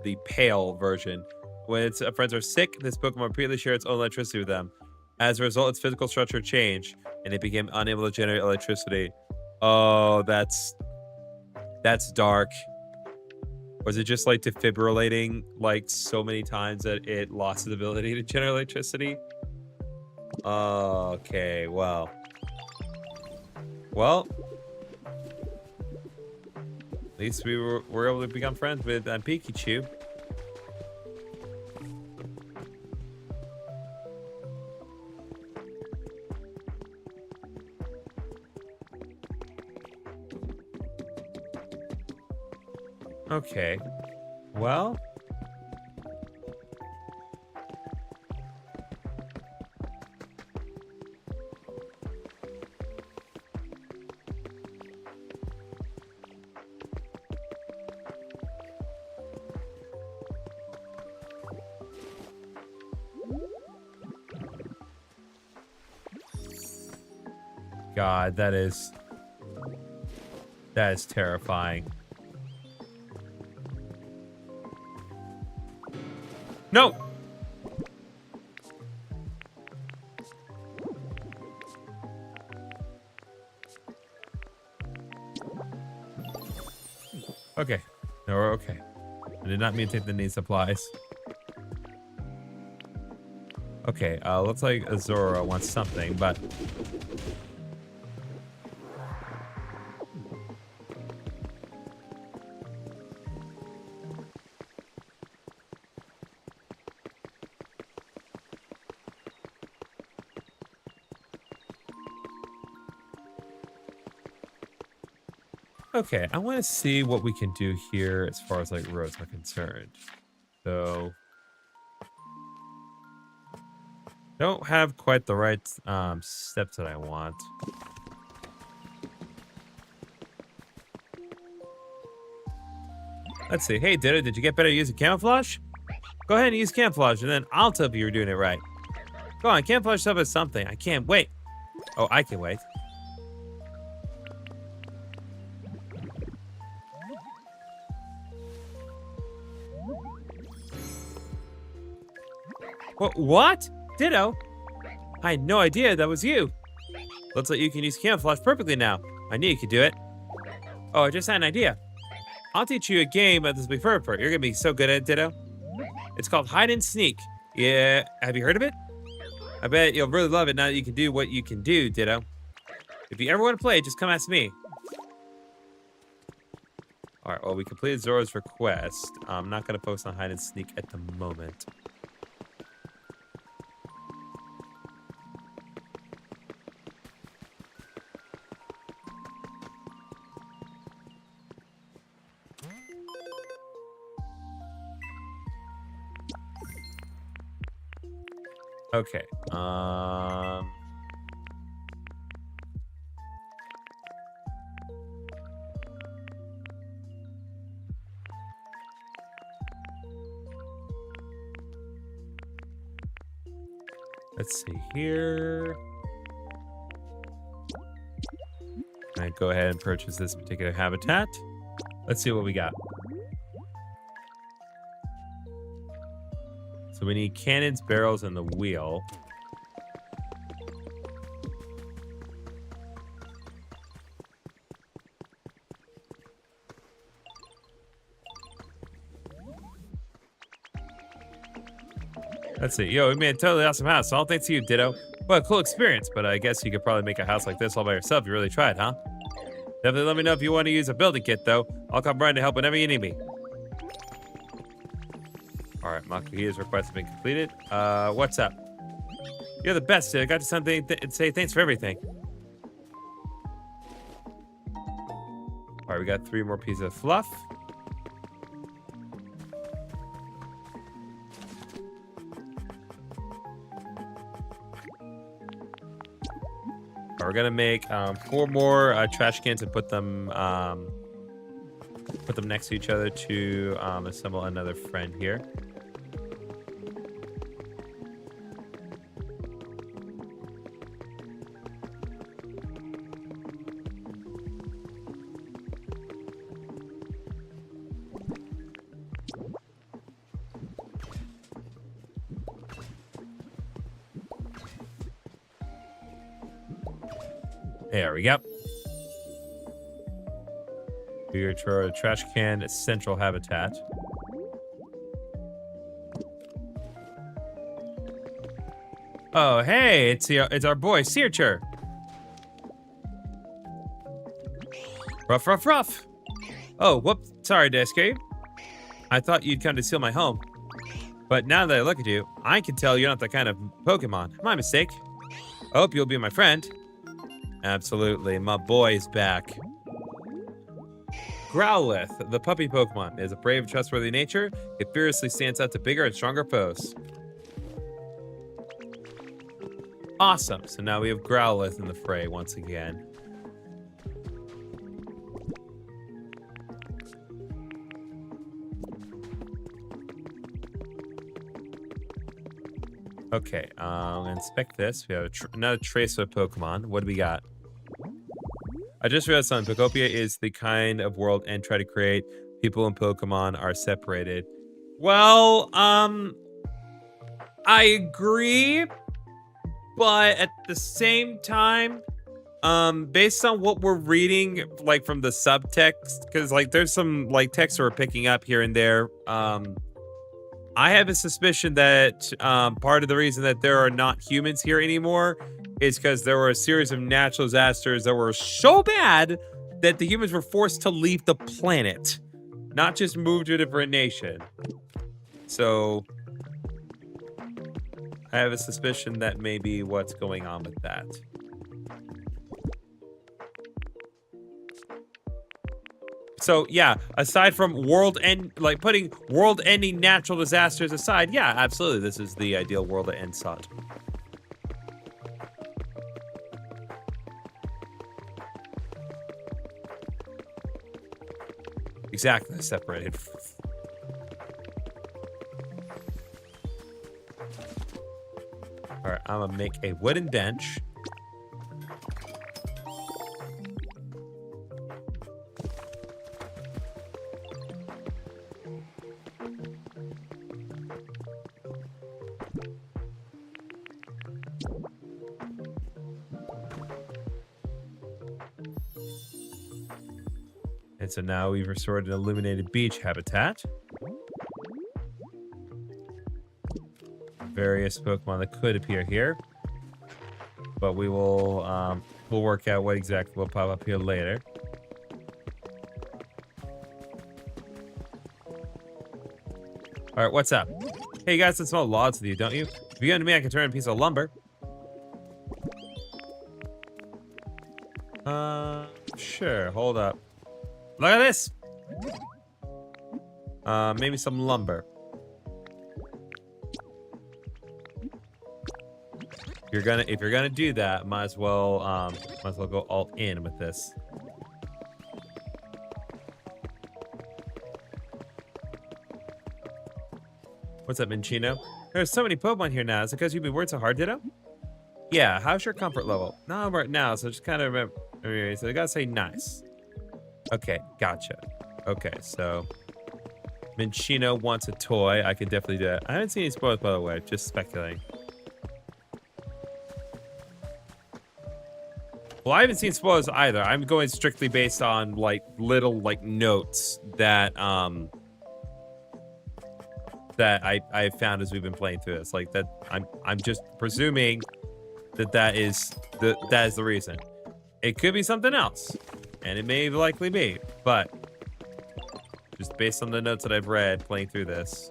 the pale version. When its friends are sick, this Pokemon repeatedly shares its own electricity with them. As a result, its physical structure changed, and it became unable to generate electricity. Oh, that's dark. Was it just like defibrillating like so many times that it lost its ability to generate electricity? Okay, well. At least we were able to become friends with Pikachu. Okay. Well. God, that is terrifying. No. Okay. No, we're okay. I did not mean to take the need supplies. Okay, looks like Azora wants something, but... Okay, I want to see what we can do here as far as like roads are concerned. So, don't have quite the right steps that I want. Let's see. Hey, did you get better at using camouflage? Go ahead and use camouflage, and then I'll tell you you're doing it right. Go on, camouflage stuff is something. I can't wait. Oh, I can wait. What? Ditto? I had no idea that was you. Looks like you can use camouflage perfectly now. I knew you could do it. Oh, I just had an idea. I'll teach you a game that this will be perfect for. You're gonna be so good at it, Ditto. It's called hide and sneak. Yeah, have you heard of it? I bet you'll really love it now that you can do what you can do, Ditto. If you ever want to play, just come ask me. All right, well, we completed Zora's request. I'm not gonna focus on hide and sneak at the moment. Okay. Let's see here. All right, go ahead and purchase this particular habitat. Let's see what we got. So we need cannons, barrels, and the wheel. Let's see. Yo, we made a totally awesome house. All thanks to you, Ditto. Well, cool experience, but I guess you could probably make a house like this all by yourself if you really tried, huh? Definitely let me know if you want to use a building kit, though. I'll come running to help whenever you need me. All right, Makuhi's request has been completed. What's up? You're the best, dude. I got to something say thanks for everything. All right, we got 3 more pieces of fluff. We're gonna make 4 more trash cans and put them next to each other to assemble another friend here. There we go. Your trash can central habitat. Oh, hey, it's our boy Searcher. Ruff, ruff, ruff. Oh, whoops. Sorry to escape. I thought you'd come to steal my home. But now that I look at you, I can tell you're not the kind of Pokemon. My mistake. I hope you'll be my friend. Absolutely, my boy's back. Growlithe, the puppy Pokemon, is a brave, trustworthy nature. It fearlessly stands out to bigger and stronger foes. Awesome. So now we have Growlithe in the fray once again. Okay, inspect this. We have another trace of Pokemon. What do we got? I just realized something. Pokopia is the kind of world and try to create. People and Pokemon are separated. Well, I agree, but at the same time, based on what we're reading, like from the subtext, because like there's some like text we're picking up here and there. I have a suspicion that part of the reason that there are not humans here anymore is because there were a series of natural disasters that were so bad that the humans were forced to leave the planet, not just move to a different nation. So I have a suspicion that may be what's going on with that. So yeah, aside from putting world-ending natural disasters aside, yeah, absolutely, this is the ideal world to end sought. Exactly, separated. All right, I'm gonna make a wooden bench. And so now we've restored an illuminated beach habitat. Various Pokemon that could appear here. But we will we'll work out what exactly will pop up here later. Alright, what's up? Hey, you guys can smell logs with you, don't you? If you come to me, I can turn a piece of lumber. Sure, hold up. Look at this! Maybe some lumber. If you're gonna do that, might as well go all in with this. What's up, Minchino? There's so many Pokemon here now. Is it because you've been working so hard, Ditto? Yeah, how's your comfort level? No, right now, so just kind of remember. Okay, so I gotta say nice. Okay, gotcha. Okay, so Minchino wants a toy. I could definitely do that. I haven't seen any spoilers, by the way. Just speculating. Well, I haven't seen spoilers either. I'm going strictly based on like little like notes that that I found as we've been playing through this. Like that, I'm just presuming that is the reason. It could be something else, and it may likely be, but just based on the notes that I've read playing through this.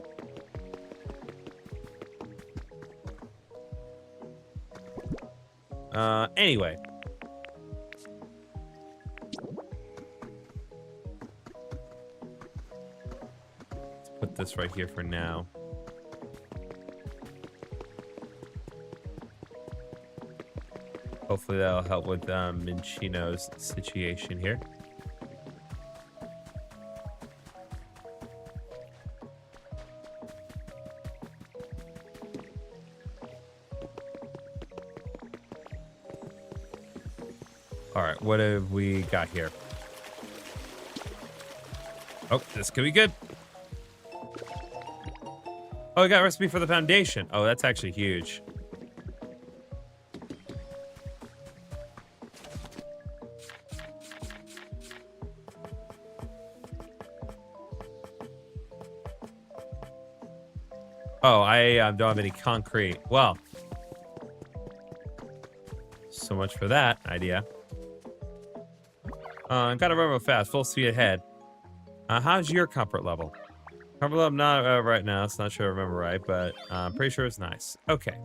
Anyway. Let's put this right here for now. Hopefully that'll help with Minchino's situation here. All right, what have we got here? Oh, this could be good. Oh, we got a recipe for the foundation. Oh, that's actually huge. Oh, I don't have any concrete. Well, so much for that idea. Gotta run real fast, full speed ahead. How's your comfort level? Comfort level, not right now. It's not sure I remember right, but I'm pretty sure it's nice. Okay.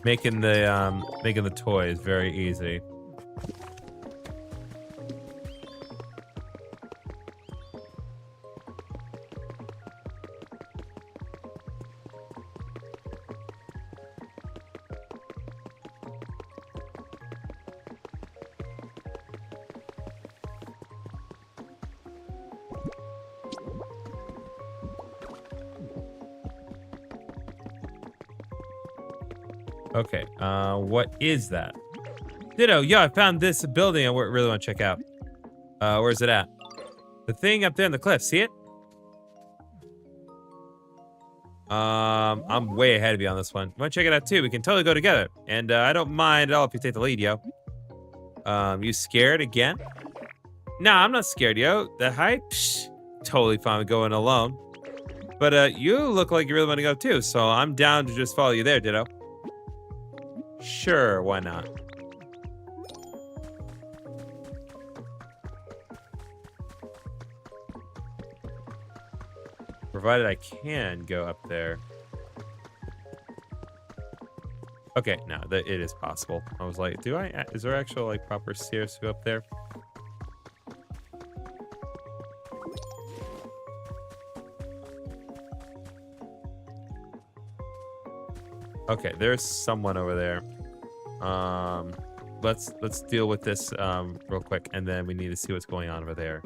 Making the toys very easy. Okay, what is that? Ditto, yo, I found this building I really want to check out. Where's it at? The thing up there in the cliff, see it? I'm way ahead of you on this one. You want to check it out too? We can totally go together. And I don't mind at all if you take the lead, yo. You scared again? Nah, I'm not scared, yo. The height? Psh, totally fine with going alone. But you look like you really want to go too, so I'm down to just follow you there, Ditto. Sure, why not? Provided I can go up there. Okay, no, it is possible. I was like, is there actual like proper stairs to go up there? Okay, there's someone over there. Let's deal with this real quick, and then we need to see what's going on over there.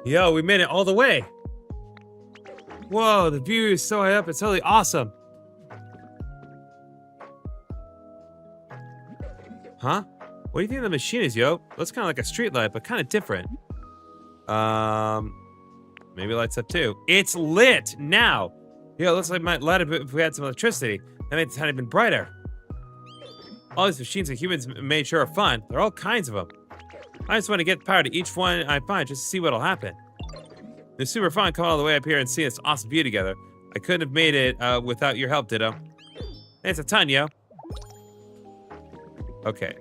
Yo, we made it all the way. Whoa, the view is so high up. It's totally awesome. Huh? What do you think the machine is, yo? Looks kind of like a street light, but kind of different. Maybe it lights up too. It's lit now. Yo, it looks like it might light up if we had some electricity. That makes it kind of even brighter. All these machines that humans made sure are fun. There are all kinds of them. I just want to get power to each one I find just to see what'll happen. It's super fun coming all the way up here and seeing this awesome view together. I couldn't have made it without your help, Ditto. Thanks a ton, yo. Okay,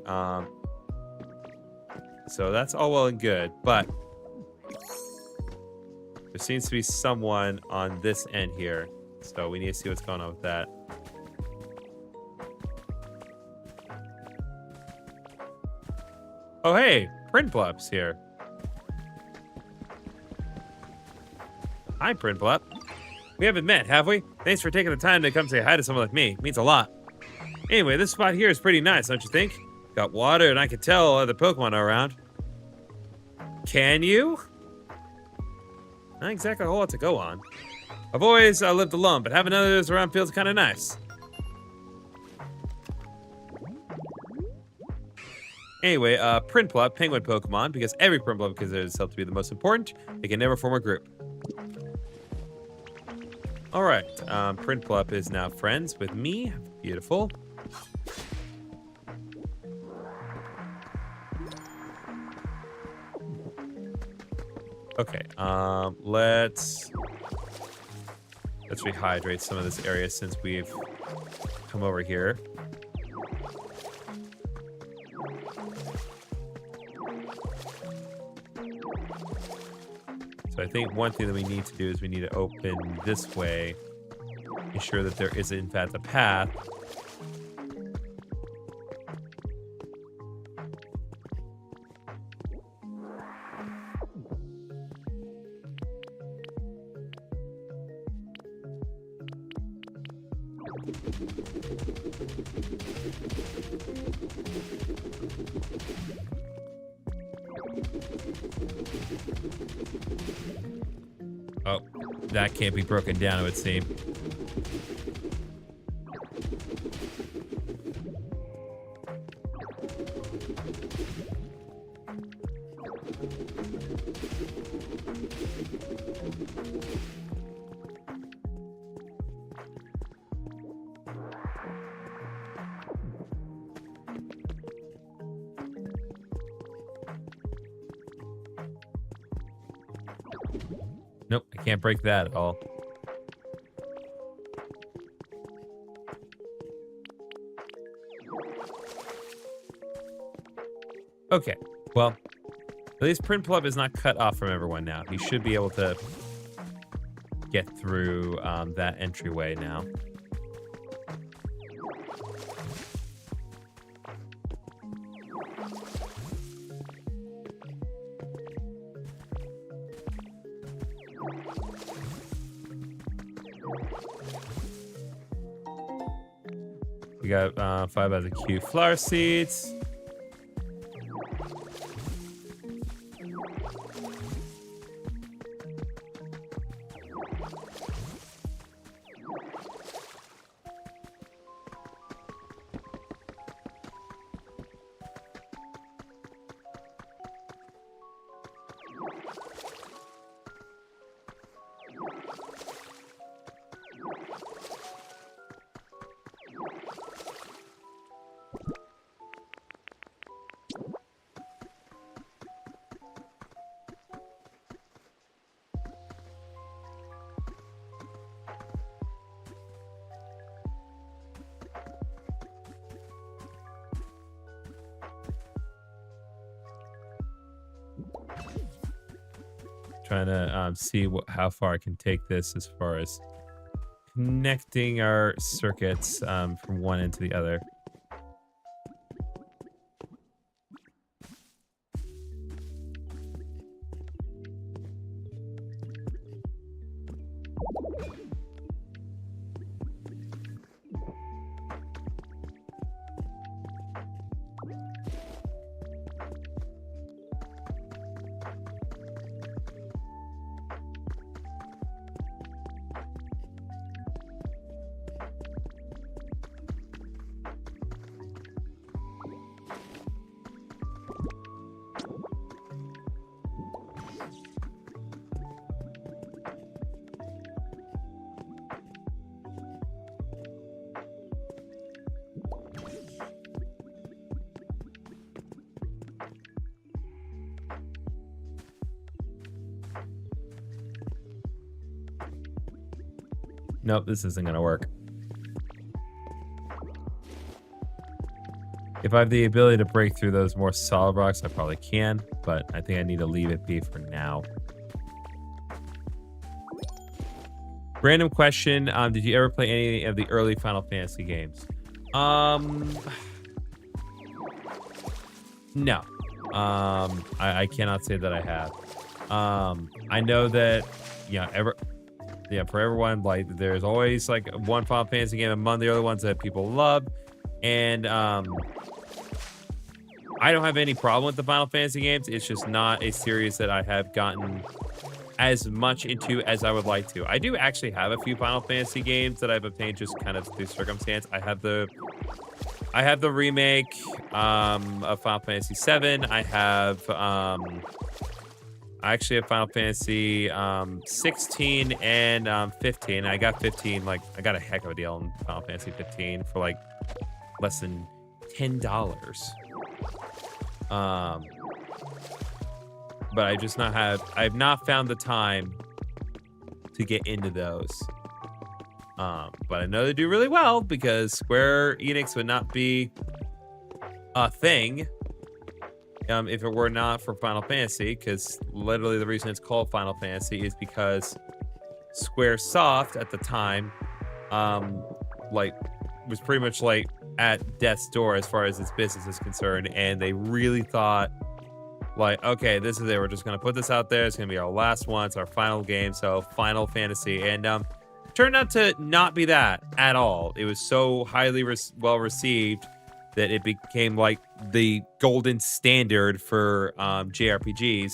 so that's all well and good, but There seems to be someone on this end here. So we need to see what's going on with that. Oh, hey, Printblup's here. Hi, Printblup. We haven't met, have we? Thanks for taking the time to come say hi to someone like me. It means a lot. Anyway, this spot here is pretty nice, don't you think? Got water, and I can tell other Pokemon are around. Can you? Not exactly a whole lot to go on. I've always lived alone, but having others around feels kind of nice. Anyway, Printblup, penguin Pokemon, because every Printblup considers itself to be the most important, they can never form a group. Alright, Printblup is now friends with me. Beautiful. Okay, let's rehydrate some of this area since we've come over here. So I think one thing that we need to do is we need to open this way, ensure that there is in fact a path. Oh, that can't be broken down, it would seem. Nope, I can't break that at all. Okay, well, at least Printblup is not cut off from everyone now. He should be able to get through that entryway now. We got 5 out of the Q flower seeds. Trying to see how far I can take this as far as connecting our circuits from one end to the other. Nope, this isn't gonna work. If I have the ability to break through those more solid rocks, I probably can, but I think I need to leave it be for now. Random question. Did you ever play any of the early Final Fantasy games? No. I cannot say that I have. I know that, for everyone, like, there's always like one Final Fantasy game among the other ones that people love. And I don't have any problem with the Final Fantasy games. It's just not a series that I have gotten as much into as I would like to. I do actually have a few Final Fantasy games that I've obtained just kind of through circumstance. I have the remake of Final Fantasy VII. I actually have Final Fantasy 16 and 15. I got 15, like, I got a heck of a deal in Final Fantasy 15 for like less than $10. But I've not found the time to get into those. But I know they do really well because Square Enix would not be a thing if it were not for Final Fantasy, because literally the reason it's called Final Fantasy is because Squaresoft at the time was pretty much like at death's door as far as its business is concerned, and they really thought, like, okay, this is it. We're just going to put this out there. It's going to be our last one. It's our final game. So Final Fantasy. And turned out to not be that at all. It was so highly well received that it became like the golden standard for JRPGs.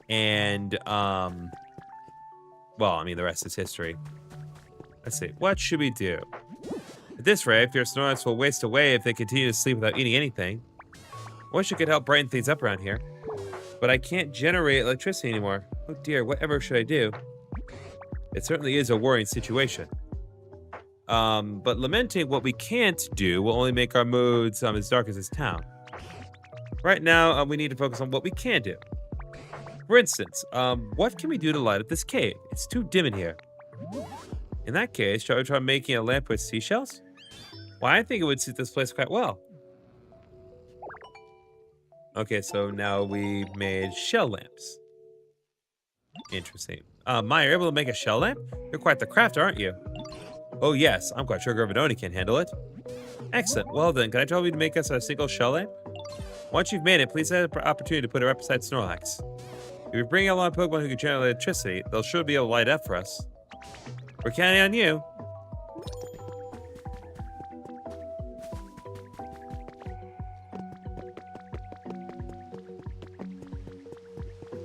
And, well, I mean, the rest is history. Let's see. What should we do? At this rate, your Snorlax will waste away if they continue to sleep without eating anything. I wish it could help brighten things up around here. But I can't generate electricity anymore. Oh dear, whatever should I do? It certainly is a worrying situation. But lamenting what we can't do will only make our moods as dark as this town. Right now, we need to focus on what we can do. For instance, what can we do to light up this cave? It's too dim in here. In that case, shall we try making a lamp with seashells? Well, I think it would suit this place quite well. Okay, so now we've made shell lamps. Interesting. Maya, you're able to make a shell lamp? You're quite the crafter, aren't you? Oh, yes. I'm quite sure GriffinOni can handle it. Excellent. Well, then, can I tell you to make us a single shell lamp? Once you've made it, please have the opportunity to put it right beside Snorlax. If you bring along Pokemon who can generate electricity, they'll sure be able to light up for us. We're counting on you.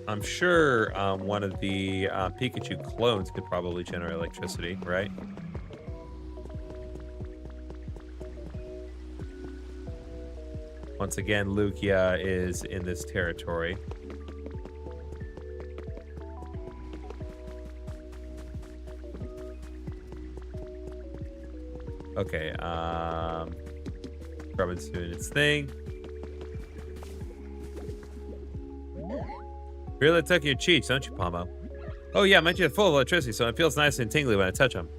I'm sure one of the Pikachu clones could probably generate electricity, right? Once again, Lugia is in this territory. Okay, Grubben's doing its thing. Really tuck your cheeks, don't you, Pomo? Oh yeah, mine are full of electricity, so it feels nice and tingly when I touch them.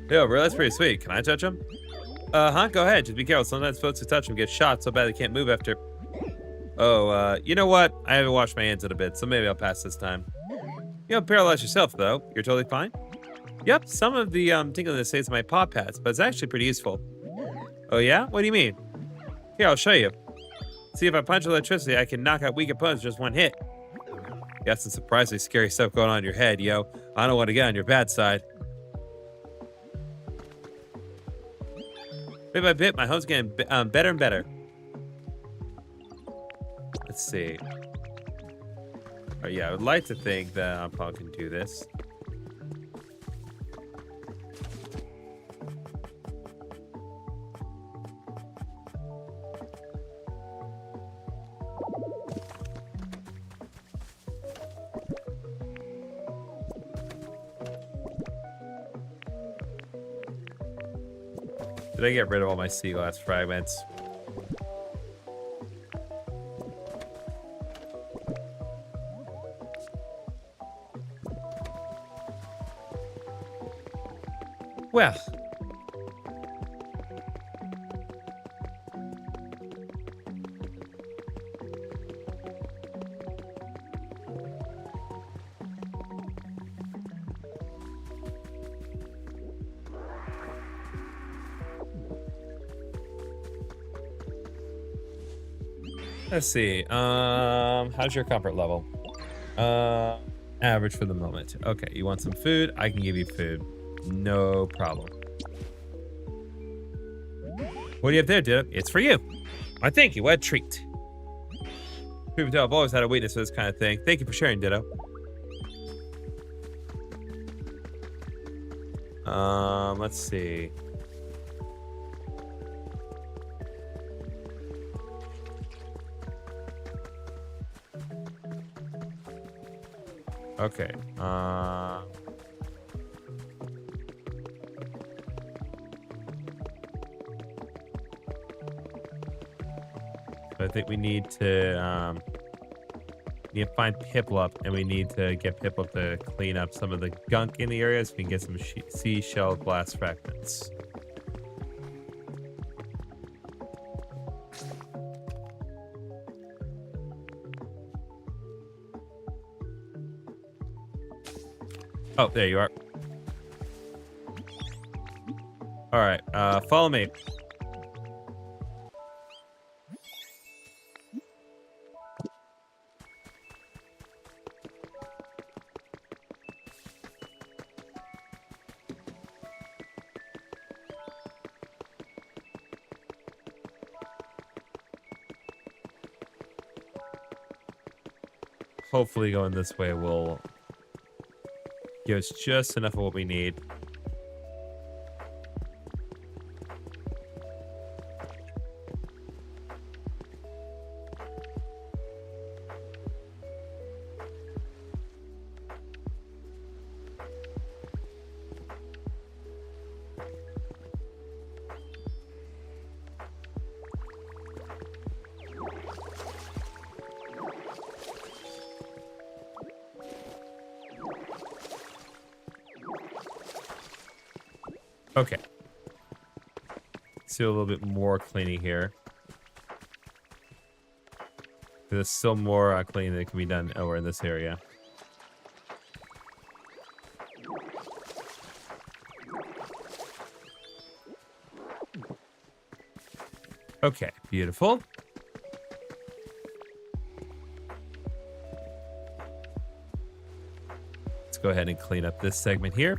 Yo, really, that's pretty sweet. Can I touch them? Go ahead. Just be careful. Sometimes folks who touch them get shot so bad they can't move after. Oh, you know what? I haven't washed my hands in a bit, so maybe I'll pass this time. You don't paralyze yourself, though. You're totally fine? Yep, some of the tingling stays in my paw pads, but it's actually pretty useful. Oh yeah? What do you mean? Here, I'll show you. See, if I punch electricity, I can knock out weak opponents with just one hit. Got some surprisingly scary stuff going on in your head, yo. I don't want to get on your bad side. Bit by bit, my home's getting better and better. Let's see. Oh yeah, I would like to think that Paul can do this. Did I get rid of all my sea glass fragments? Well. Let's see. How's your comfort level? Average for the moment. Okay, you want some food? I can give you food. No problem. What do you have there, Ditto? It's for you. I thank you. What a treat. People tell I've always had a weakness for this kind of thing. Thank you for sharing, Ditto. Let's see. Okay. I think we need to find Piplup, and we need to get Piplup to clean up some of the gunk in the area so we can get some seashell glass fragments. Oh, there you are. All right, follow me. Hopefully going this way will give us just enough of what we need. Okay. Let's do a little bit more cleaning here. There's still more cleaning that can be done over in this area. Okay, beautiful. Let's go ahead and clean up this segment here.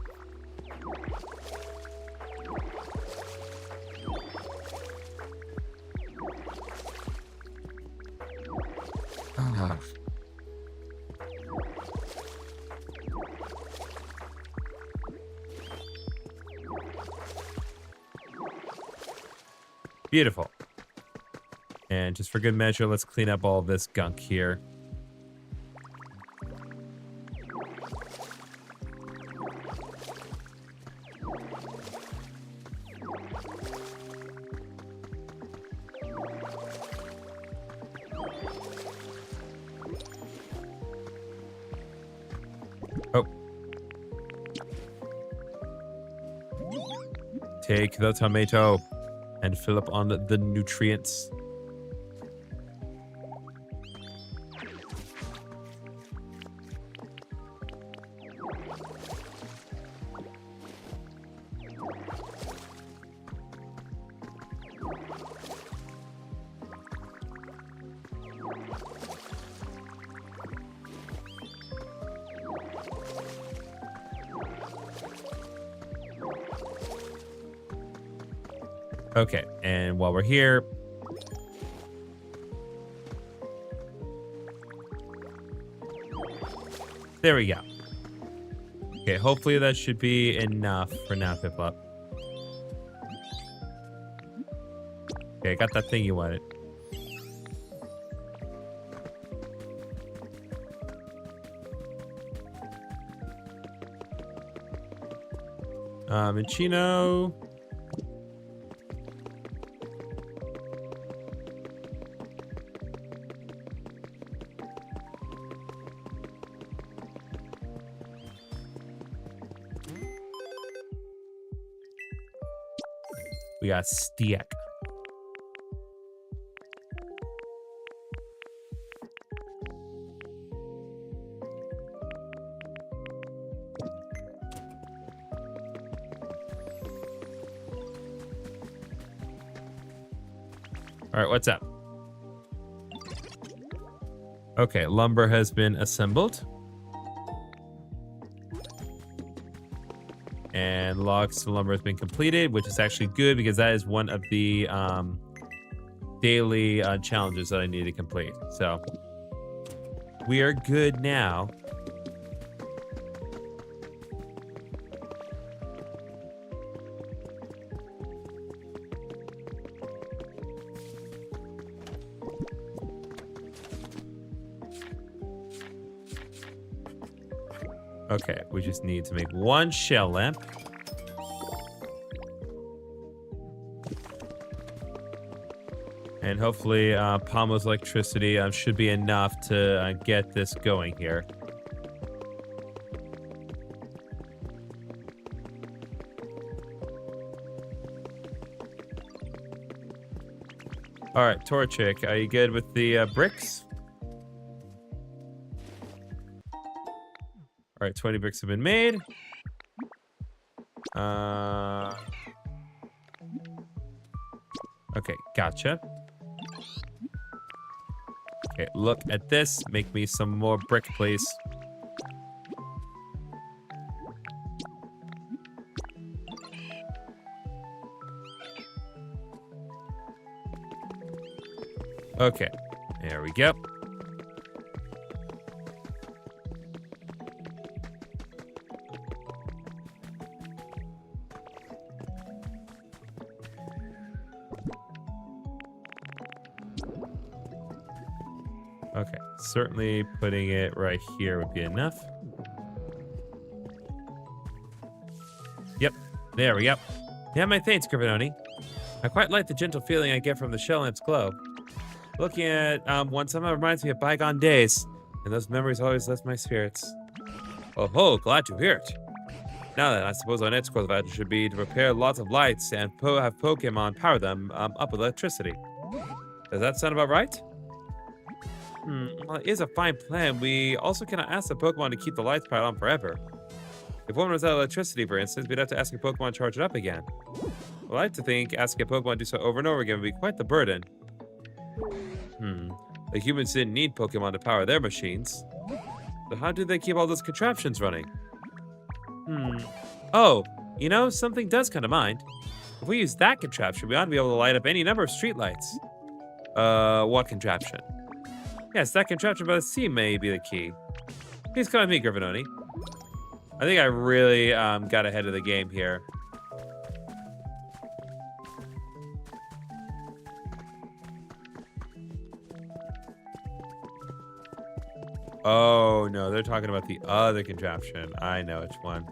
Beautiful. And just for good measure, let's clean up all this gunk here. Oh. Take the tomato and fill up on the nutrients. Okay, and while we're here, there we go. Okay, hopefully that should be enough for now, Piplup. Okay, I got that thing you wanted. Minccino. We got Stiek. All right, what's up? Okay, lumber has been assembled. And logs to lumber has been completed, which is actually good because that is one of the daily challenges that I need to complete. So we are good now. Okay, we just need to make one shell lamp. And hopefully Palmo's electricity should be enough to get this going here. All right, Torchic, are you good with the bricks? All right, 20 bricks have been made. Okay, gotcha. Okay, look at this. Make me some more brick, please. Okay, there we go. Okay, certainly putting it right here would be enough. Yep, there we go. Yeah, my thanks, GriffinOni. I quite like the gentle feeling I get from the shell lamp's glow. Looking at one somehow reminds me of bygone days, and those memories always lift my spirits. Oh ho, glad to hear it. Now then, I suppose our next course of action should be to prepare lots of lights and have Pokemon power them up with electricity. Does that sound about right? Well, it is a fine plan. We also cannot ask the Pokemon to keep the lights powered on forever. If one runs out of electricity, for instance, we'd have to ask a Pokemon to charge it up again. Well, I like to think asking a Pokemon to do so over and over again would be quite the burden. The humans didn't need Pokemon to power their machines. So how do they keep all those contraptions running? Oh, you know, something does come to mind. If we use that contraption, we ought to be able to light up any number of streetlights. What contraption? Yes, that contraption by the sea may be the key. Please come with me, GriffinOni. I think I really got ahead of the game here. Oh, no, they're talking about the other contraption. I know which one.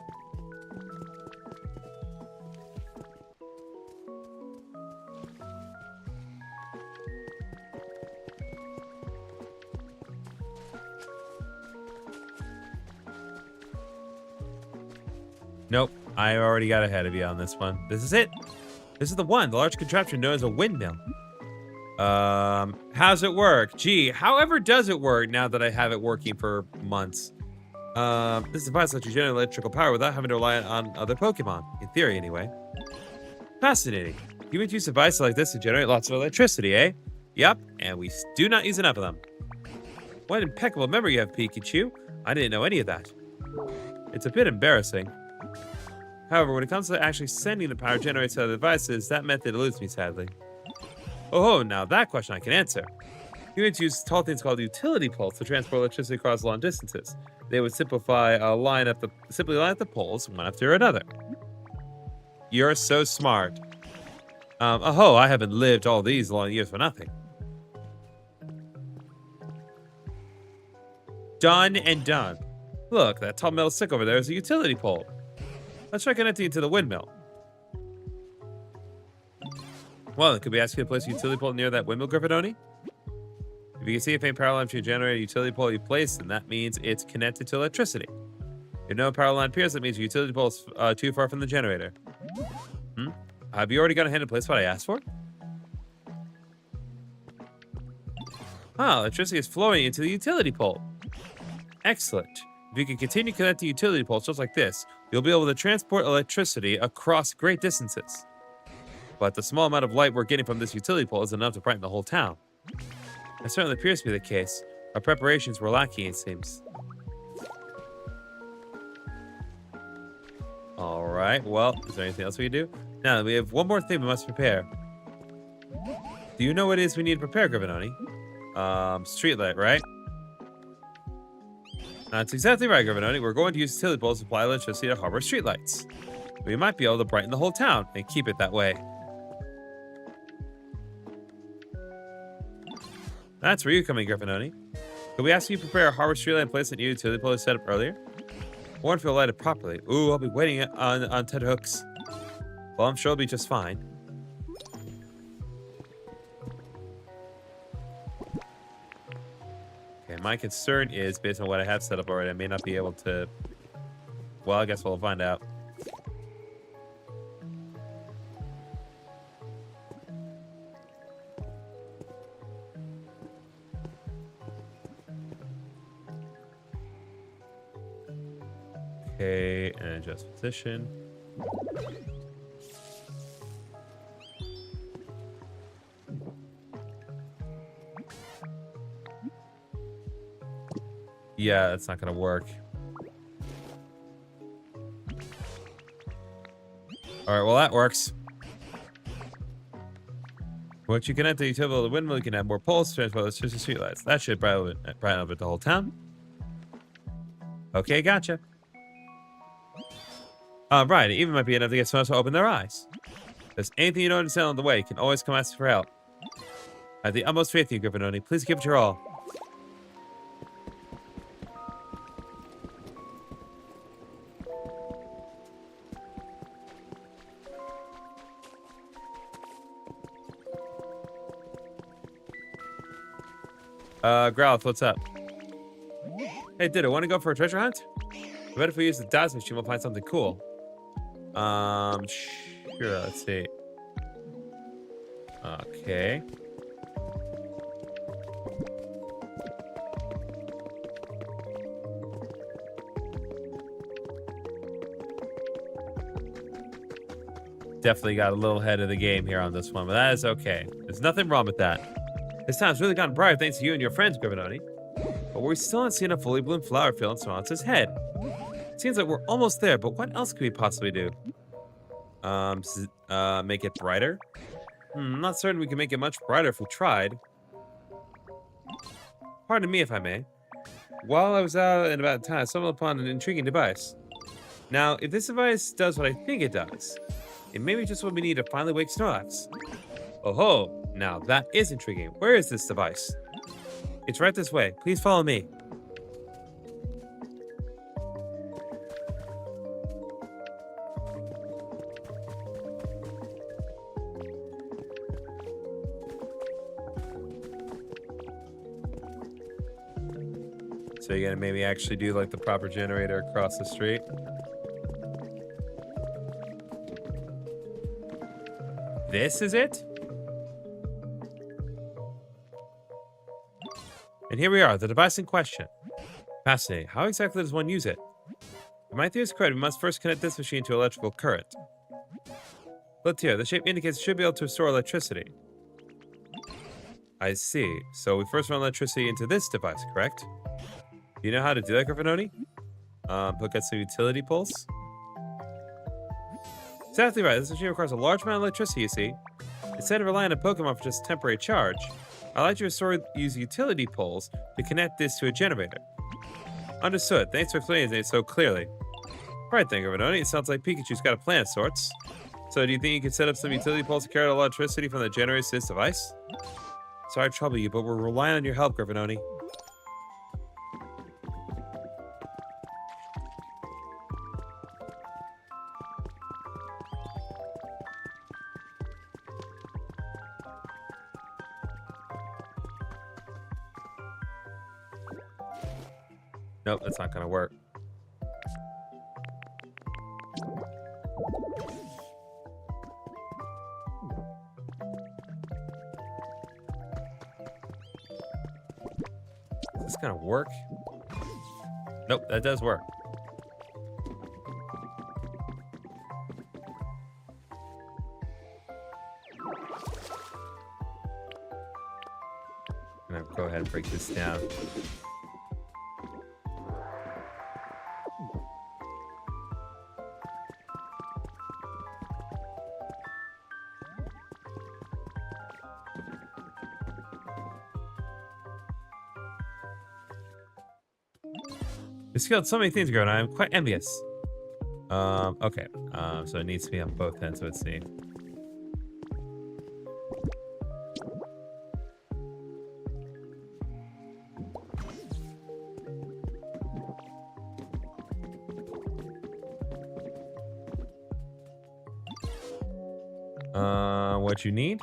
Nope, I already got ahead of you on this one. This is it. This is the one, the large contraption known as a windmill. How's it work? Gee, however does it work now that I have it working for months? This device lets you generate electrical power without having to rely on other Pokemon. In theory, anyway. Fascinating. Humans use devices like this to generate lots of electricity, eh? Yep, and we do not use enough of them. What impeccable memory you have, Pikachu. I didn't know any of that. It's a bit embarrassing. However, when it comes to actually sending the power generated to other devices, that method eludes me, sadly. Oh, now that question I can answer. Humans use tall things called utility poles to transport electricity across long distances. They would simply line up the poles one after another. You're so smart. I haven't lived all these long years for nothing. Done and done. Look, that tall metal stick over there is a utility pole. Let's try connecting it to the windmill. Well, could we ask you to place a utility pole near that windmill, GriffinOni? If you can see a faint power line to generate a utility pole you place, then that means it's connected to electricity. If no power line appears, that means your utility pole is too far from the generator. Have you already gone ahead and placed what I asked for? Electricity is flowing into the utility pole. Excellent. If you can continue connecting utility poles just like this, you'll be able to transport electricity across great distances. But the small amount of light we're getting from this utility pole is enough to brighten the whole town. That certainly appears to be the case. Our preparations were lacking, it seems. All right. Well, is there anything else we can do? Now, we have one more thing we must prepare. Do you know what it is we need to prepare, GriffinOni? Streetlight, right? That's exactly right, GriffinOni. We're going to use utility poles to supply electricity to harbor streetlights. We might be able to brighten the whole town and keep it that way. That's where you come in, GriffinOni. Could we ask you to prepare a harbor streetlight and place a new utility pole set up earlier? I wonder if it'll light it properly. Ooh, I'll be waiting on Ted Hooks. Well, I'm sure it'll be just fine. Okay, my concern is, based on what I have set up already, I may not be able to... Well, I guess we'll find out. Okay, and adjust position. Yeah, that's not gonna work. Alright, well that works. Once you connect the utility to the windmill, you can add more poles to transport electricity streetlights. That should brighten up the whole town. Okay, gotcha. Right, it even might be enough to get someone to open their eyes. If there's anything you don't understand on the way, you can always come ask for help. I have the utmost faith in you, GriffinOni. Please give it your all. Growlithe, what's up? Hey, Ditto, want to go for a treasure hunt? I bet if we use the dodge machine, we'll find something cool. Sure, let's see. Okay. Definitely got a little ahead of the game here on this one, but that is okay. There's nothing wrong with that. This town's really gotten brighter thanks to you and your friends, GriffinOni. But we're still not seeing a fully bloomed flower field in Swance's head. Seems like we're almost there, but what else could we possibly do? Make it brighter? I'm not certain we can make it much brighter if we tried. Pardon me if I may. While I was out and about town, I stumbled upon an intriguing device. Now, if this device does what I think it does, it may be just what we need to finally wake Snorlax. Oh ho! Now that is intriguing. Where is this device? It's right this way. Please follow me. So you're gonna maybe actually do like the proper generator across the street? This is it? And here we are, the device in question. Fascinating. How exactly does one use it? If my theory is correct, we must first connect this machine to electrical current. Look here, the shape indicates it should be able to store electricity. I see. So we first run electricity into this device, correct? Do you know how to do that, GriffinOni? Hook up some utility poles? Exactly right. This machine requires a large amount of electricity, you see. Instead of relying on Pokemon for just temporary charge, I'd like to use utility poles to connect this to a generator. Understood. Thanks for explaining it so clearly. Right then, GriffinOni. It sounds like Pikachu's got a plan of sorts. So do you think you could set up some utility poles to carry out electricity from the generator to this device? Sorry to trouble you, but we're relying on your help, GriffinOni. Nope, that's not gonna work. Is this gonna work? Nope, that does work. I'm gonna go ahead and break this down. It's got so many things going on. I'm quite envious. Okay. So it needs to be on both ends. Let's see. What you need?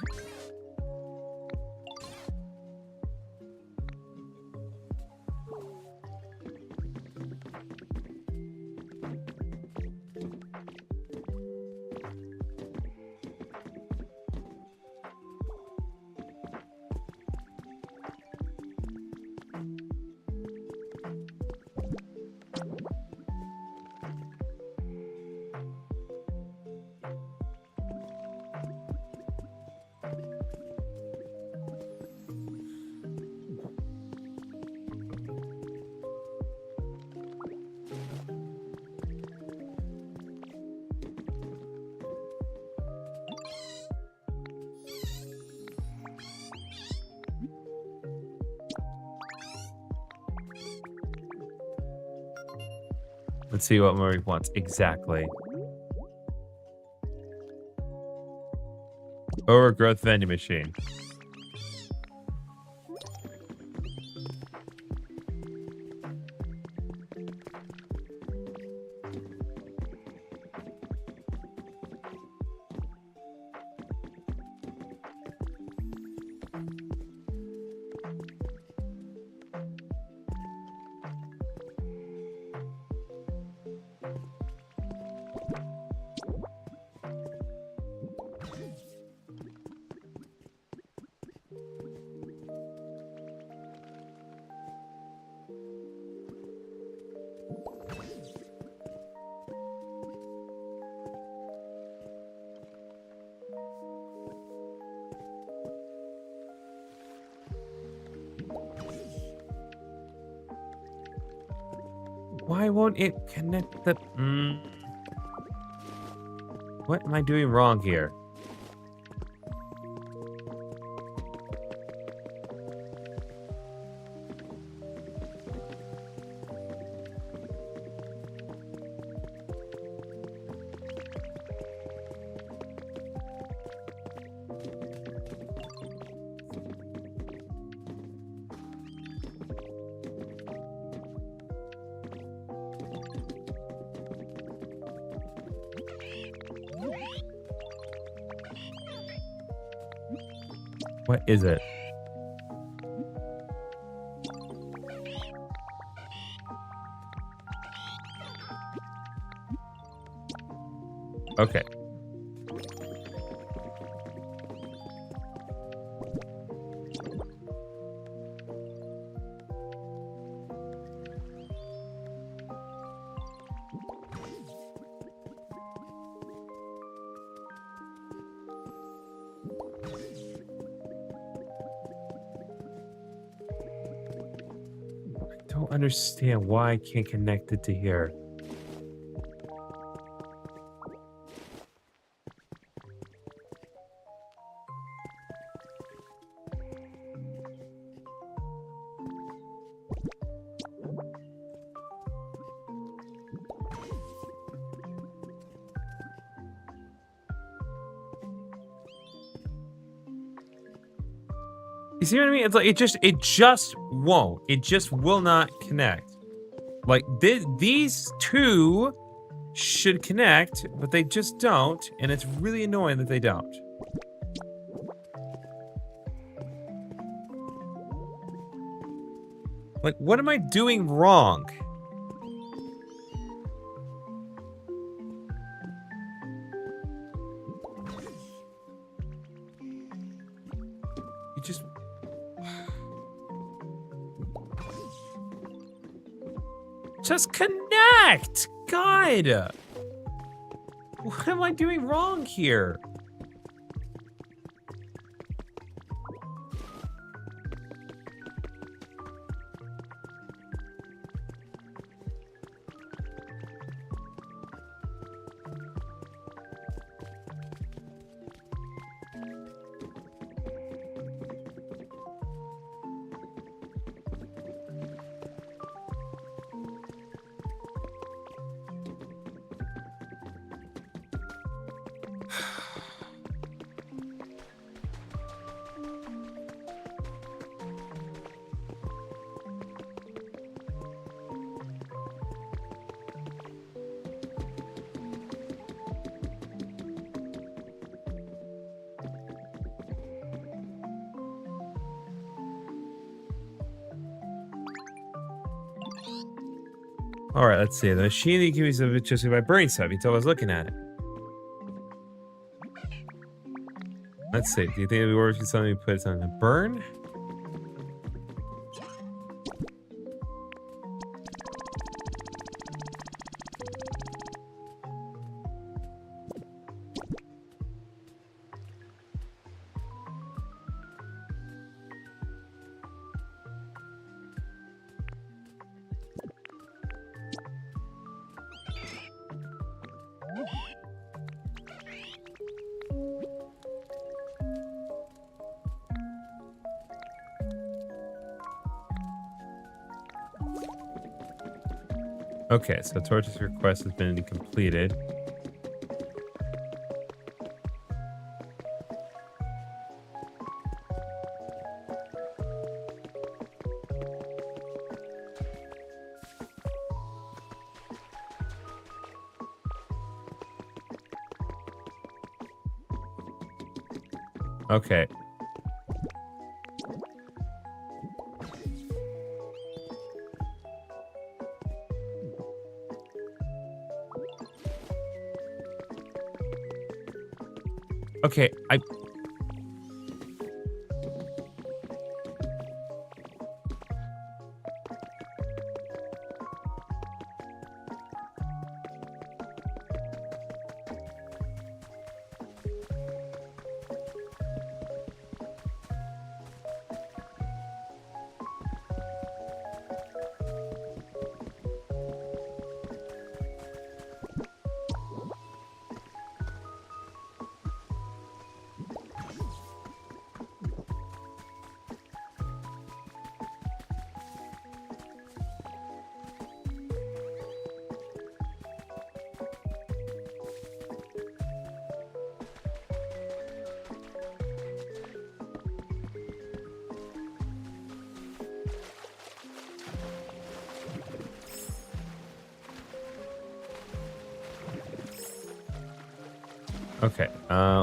Let's see what Murray wants exactly. Overgrowth vending machine. Why won't it connect the... What am I doing wrong here? What is it? Okay. I don't understand why I can't connect it to here. You see what I mean? It's like it just won't. It just will not connect. Like these two should connect, but they just don't, and it's really annoying that they don't. Like, what am I doing wrong? You just connect! God! What am I doing wrong here? All right, let's see. The machine that you can use just by burning stuff. You told I was looking at it. Let's see. Do you think it'd be worth something to put something to burn? Okay, so Torch's request has been completed. Okay. Okay, okay.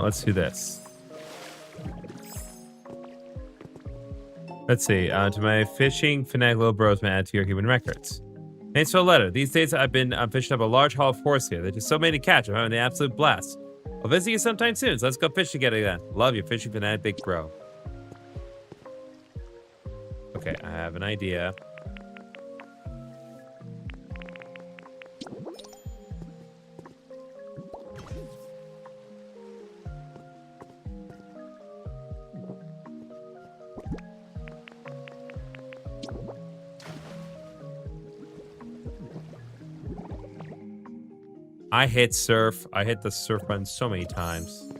Let's do this. Let's see. To my fishing fanatic little bros, man, add to your human records. Thanks for the letter. These days I've been fishing up a large haul of horsehair. There's just so many to catch. I'm having an absolute blast. I'll visit you sometime soon, so let's go fish together again. Love you, fishing fanatic big bro. Okay, I have an idea. I hit surf. I hit the surf button so many times.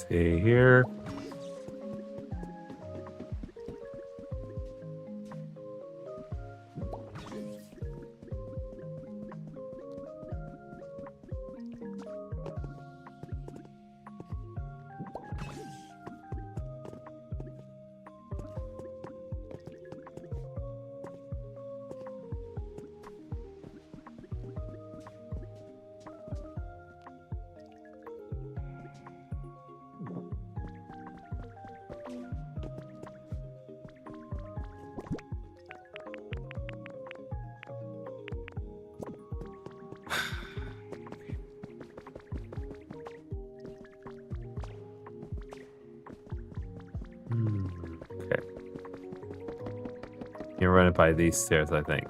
See here. Okay. You're running by these stairs, I think.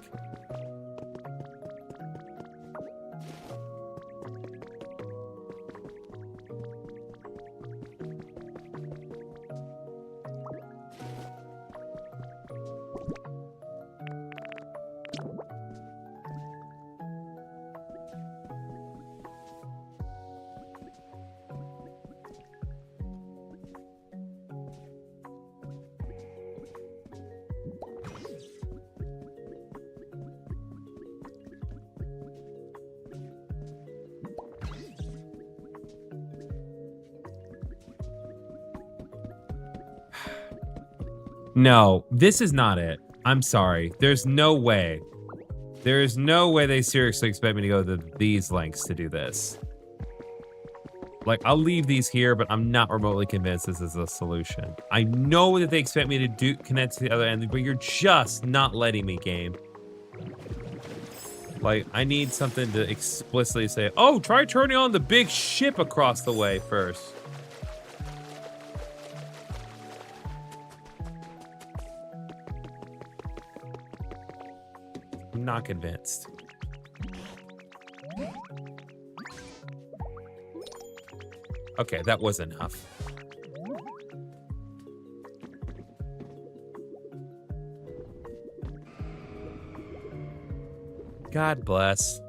No, this is not it. I'm sorry. There's no way. There is no way they seriously expect me to go to these lengths to do this. Like, I'll leave these here, but I'm not remotely convinced this is a solution. I know that they expect me to connect to the other end, but you're just not letting me, game. Like, I need something to explicitly say, oh, try turning on the big ship across the way first. I'm not convinced. Okay, that was enough. God bless.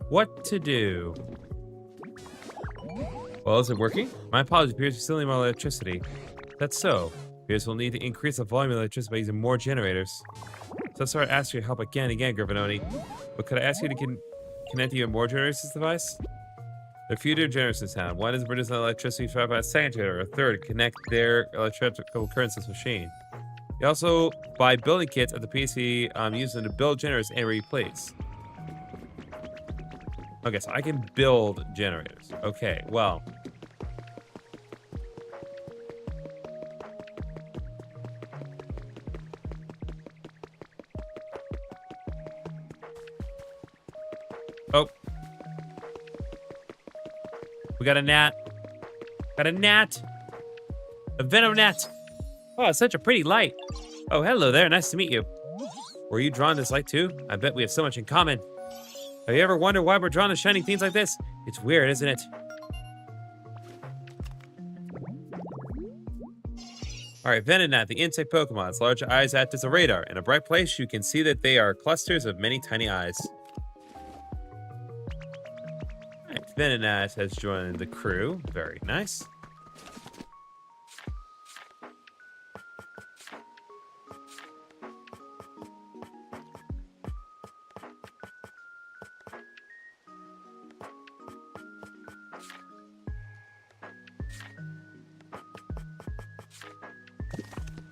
What to do? Well, is it working? My apologies, appears we still need more electricity. That's so. Appears we'll need to increase the volume of electricity by using more generators. So I started asking you to help again and again, GriffinOni. But could I ask you to connect even more generators to this device? There are a few different generators in town. One is producing electricity provided by a second generator. A third connect their electrical currents to this machine. You also buy building kits at the PC, use them to build generators and replace. Okay, so I can build generators. Okay, well. Oh. We got a gnat. Got a gnat. A venom gnat. Oh, it's such a pretty light. Oh, hello there. Nice to meet you. Were you drawn to this light too? I bet we have so much in common. Have you ever wondered why we're drawn to shiny things like this? It's weird, isn't it? Alright, Venonat, the insect Pokemon. Its large eyes act as a radar. In a bright place, you can see that they are clusters of many tiny eyes. Alright, Venonat has joined the crew. Very nice.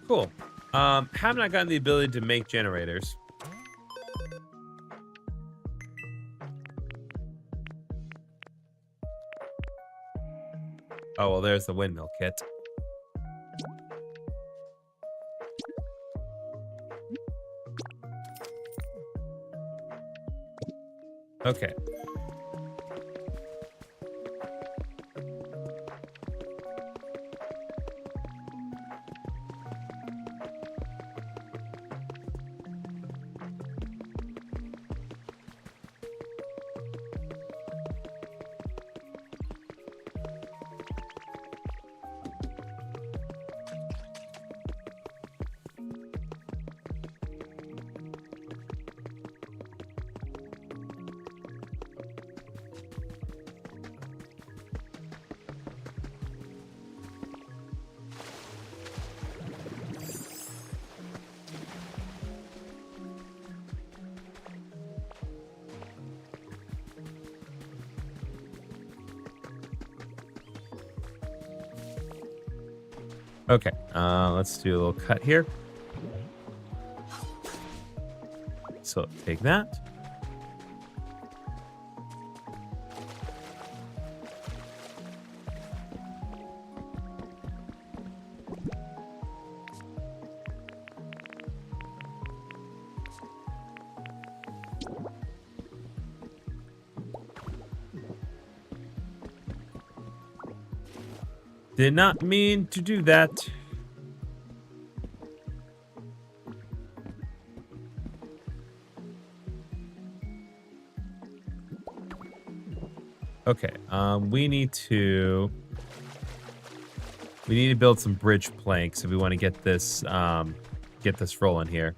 Cool. Have not gotten the ability to make generators. Oh, well, there's the windmill kit. Okay. Okay, let's do a little cut here. So take that. Did not mean to do that. Okay, we need to build some bridge planks if we want to get this rolling here.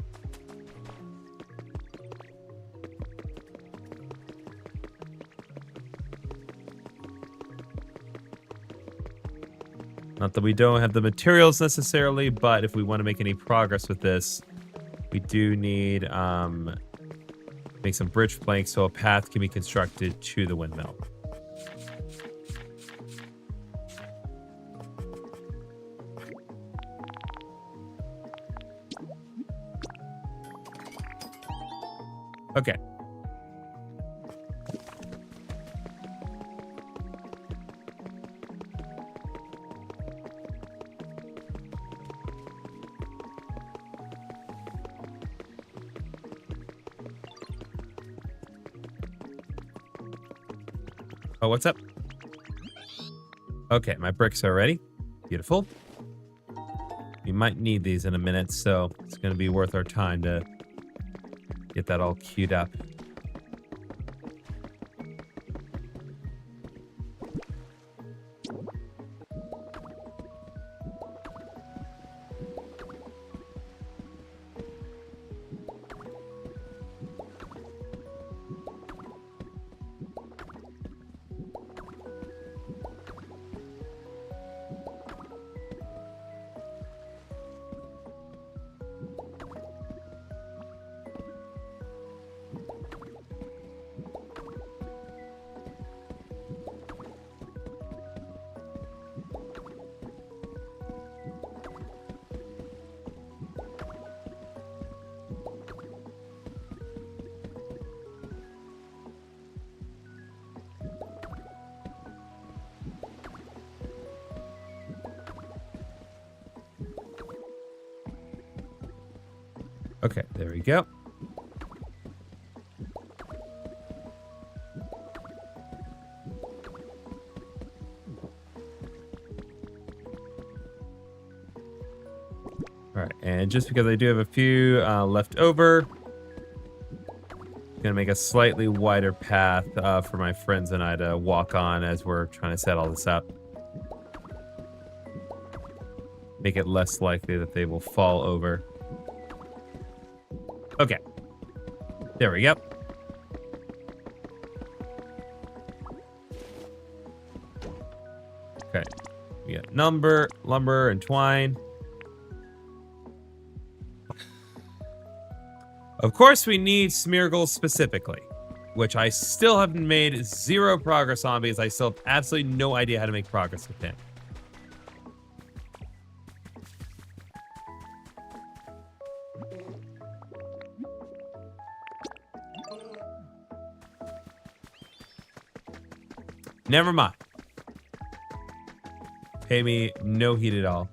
Not that we don't have the materials necessarily, but if we want to make any progress with this, we do need make some bridge planks so a path can be constructed to the windmill. Okay. Oh, what's up? Okay, my bricks are ready. Beautiful. We might need these in a minute, so it's going to be worth our time to get that all queued up. Okay, there we go. All right, and just because I do have a few left over, I'm gonna make a slightly wider path for my friends and I to walk on as we're trying to set all this up. Make it less likely that they will fall over. Okay. There we go. Okay. We got lumber, and twine. Of course, we need smeargles specifically, which I still haven't made zero progress on because I still have absolutely no idea how to make progress with him. Never mind. Pay me no heed at all.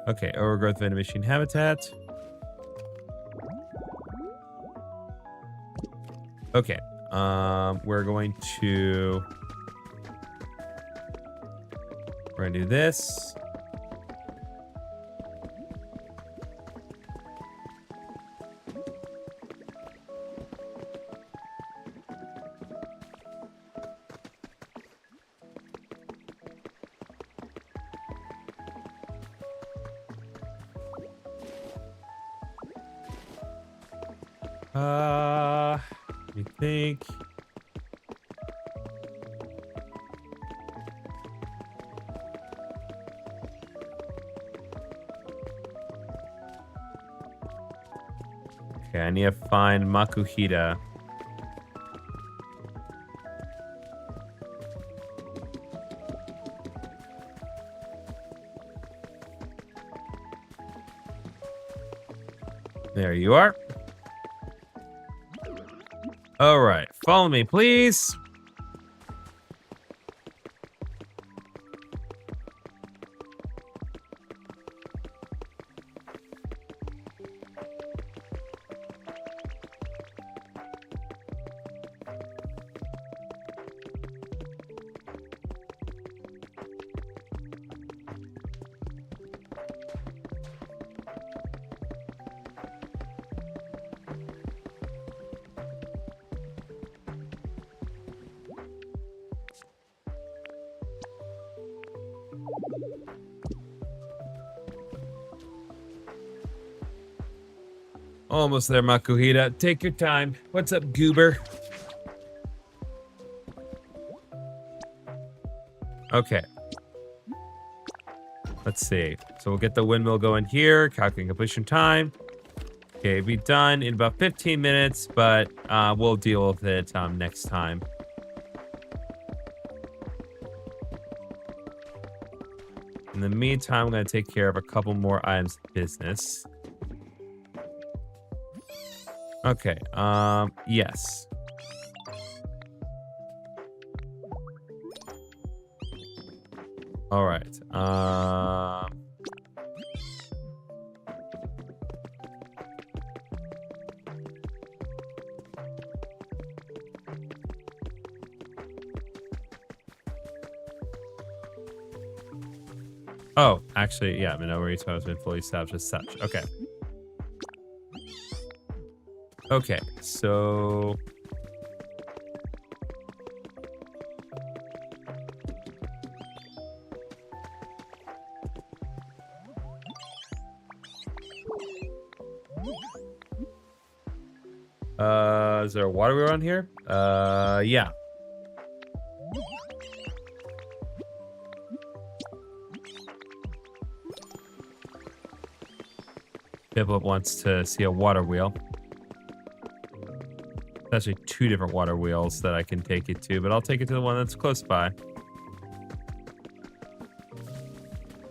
Okay, overgrowth vending machine habitat. Okay, we're gonna do this. Let me think. Okay, I need to find Makuhita. There you are. All right, follow me, please. Almost there, Makuhita. Take your time. What's up, Goober? Okay. Let's see. So we'll get the windmill going here. Calculating completion time. Okay, be done in about 15 minutes, but we'll deal with it next time. In the meantime, I'm going to take care of a couple more items of business. Okay, yes. All right. Oh, actually, yeah, Minoru Ito has been fully established as such. Okay. Okay, so... is there a water wheel on here? Yeah. Piplup wants to see a water wheel. There's actually 2 different water wheels that I can take it to, but I'll take it to the one that's close by.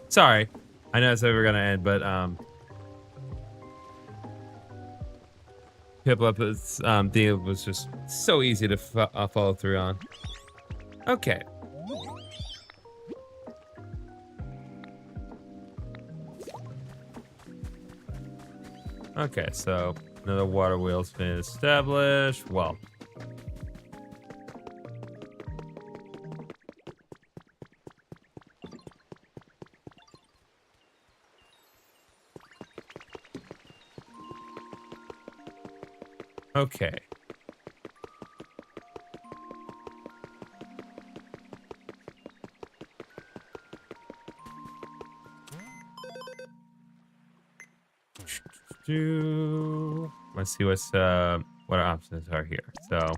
Sorry. I know that's how we're gonna end, but Piplup's deal was just so easy to follow through on. Okay. Okay, so another water wheel's been established. Well. Okay. Let's see what our options are here. So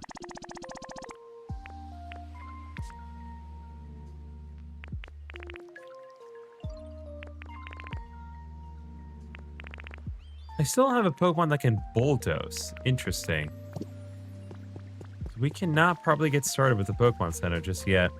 I still don't have a Pokemon that can bulldoze. Interesting. We cannot probably get started with the Pokemon Center just yet.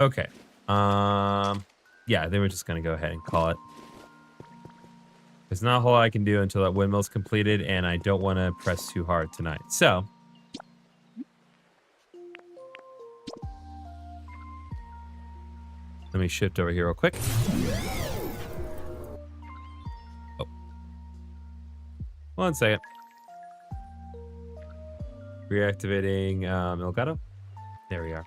Okay. Yeah, they were just gonna go ahead and call it. There's not a whole lot I can do until that windmill's completed, and I don't want to press too hard tonight. So let me shift over here real quick. Oh. 1 second. Reactivating Elgato. There we are.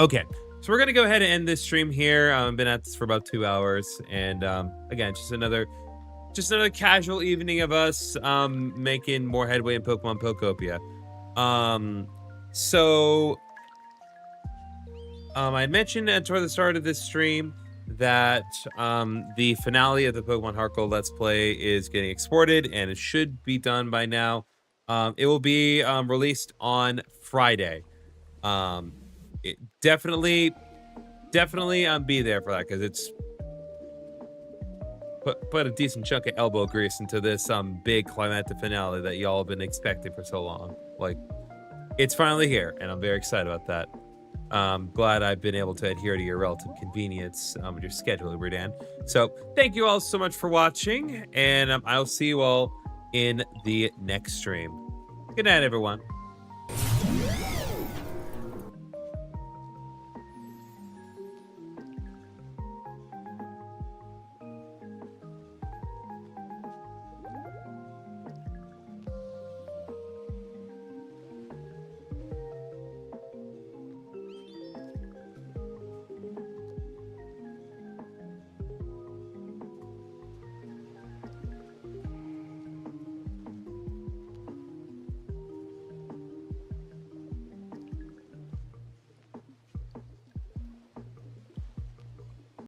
Okay, so we're going to go ahead and end this stream here. I've been at this for about 2 hours. And again, just another casual evening of us making more headway in Pokemon Pokopia. I mentioned toward the start of this stream that the finale of the Pokemon Heart Gold Let's Play is getting exported, and it should be done by now. It will be released on Friday. Definitely be there for that, because it's put a decent chunk of elbow grease into this big climactic finale that y'all have been expecting for so long. Like, it's finally here, and I'm very excited about that. Glad I've been able to adhere to your relative convenience with your schedule, Uberdan. So thank you all so much for watching, and I'll see you all in the next stream. Good night, everyone.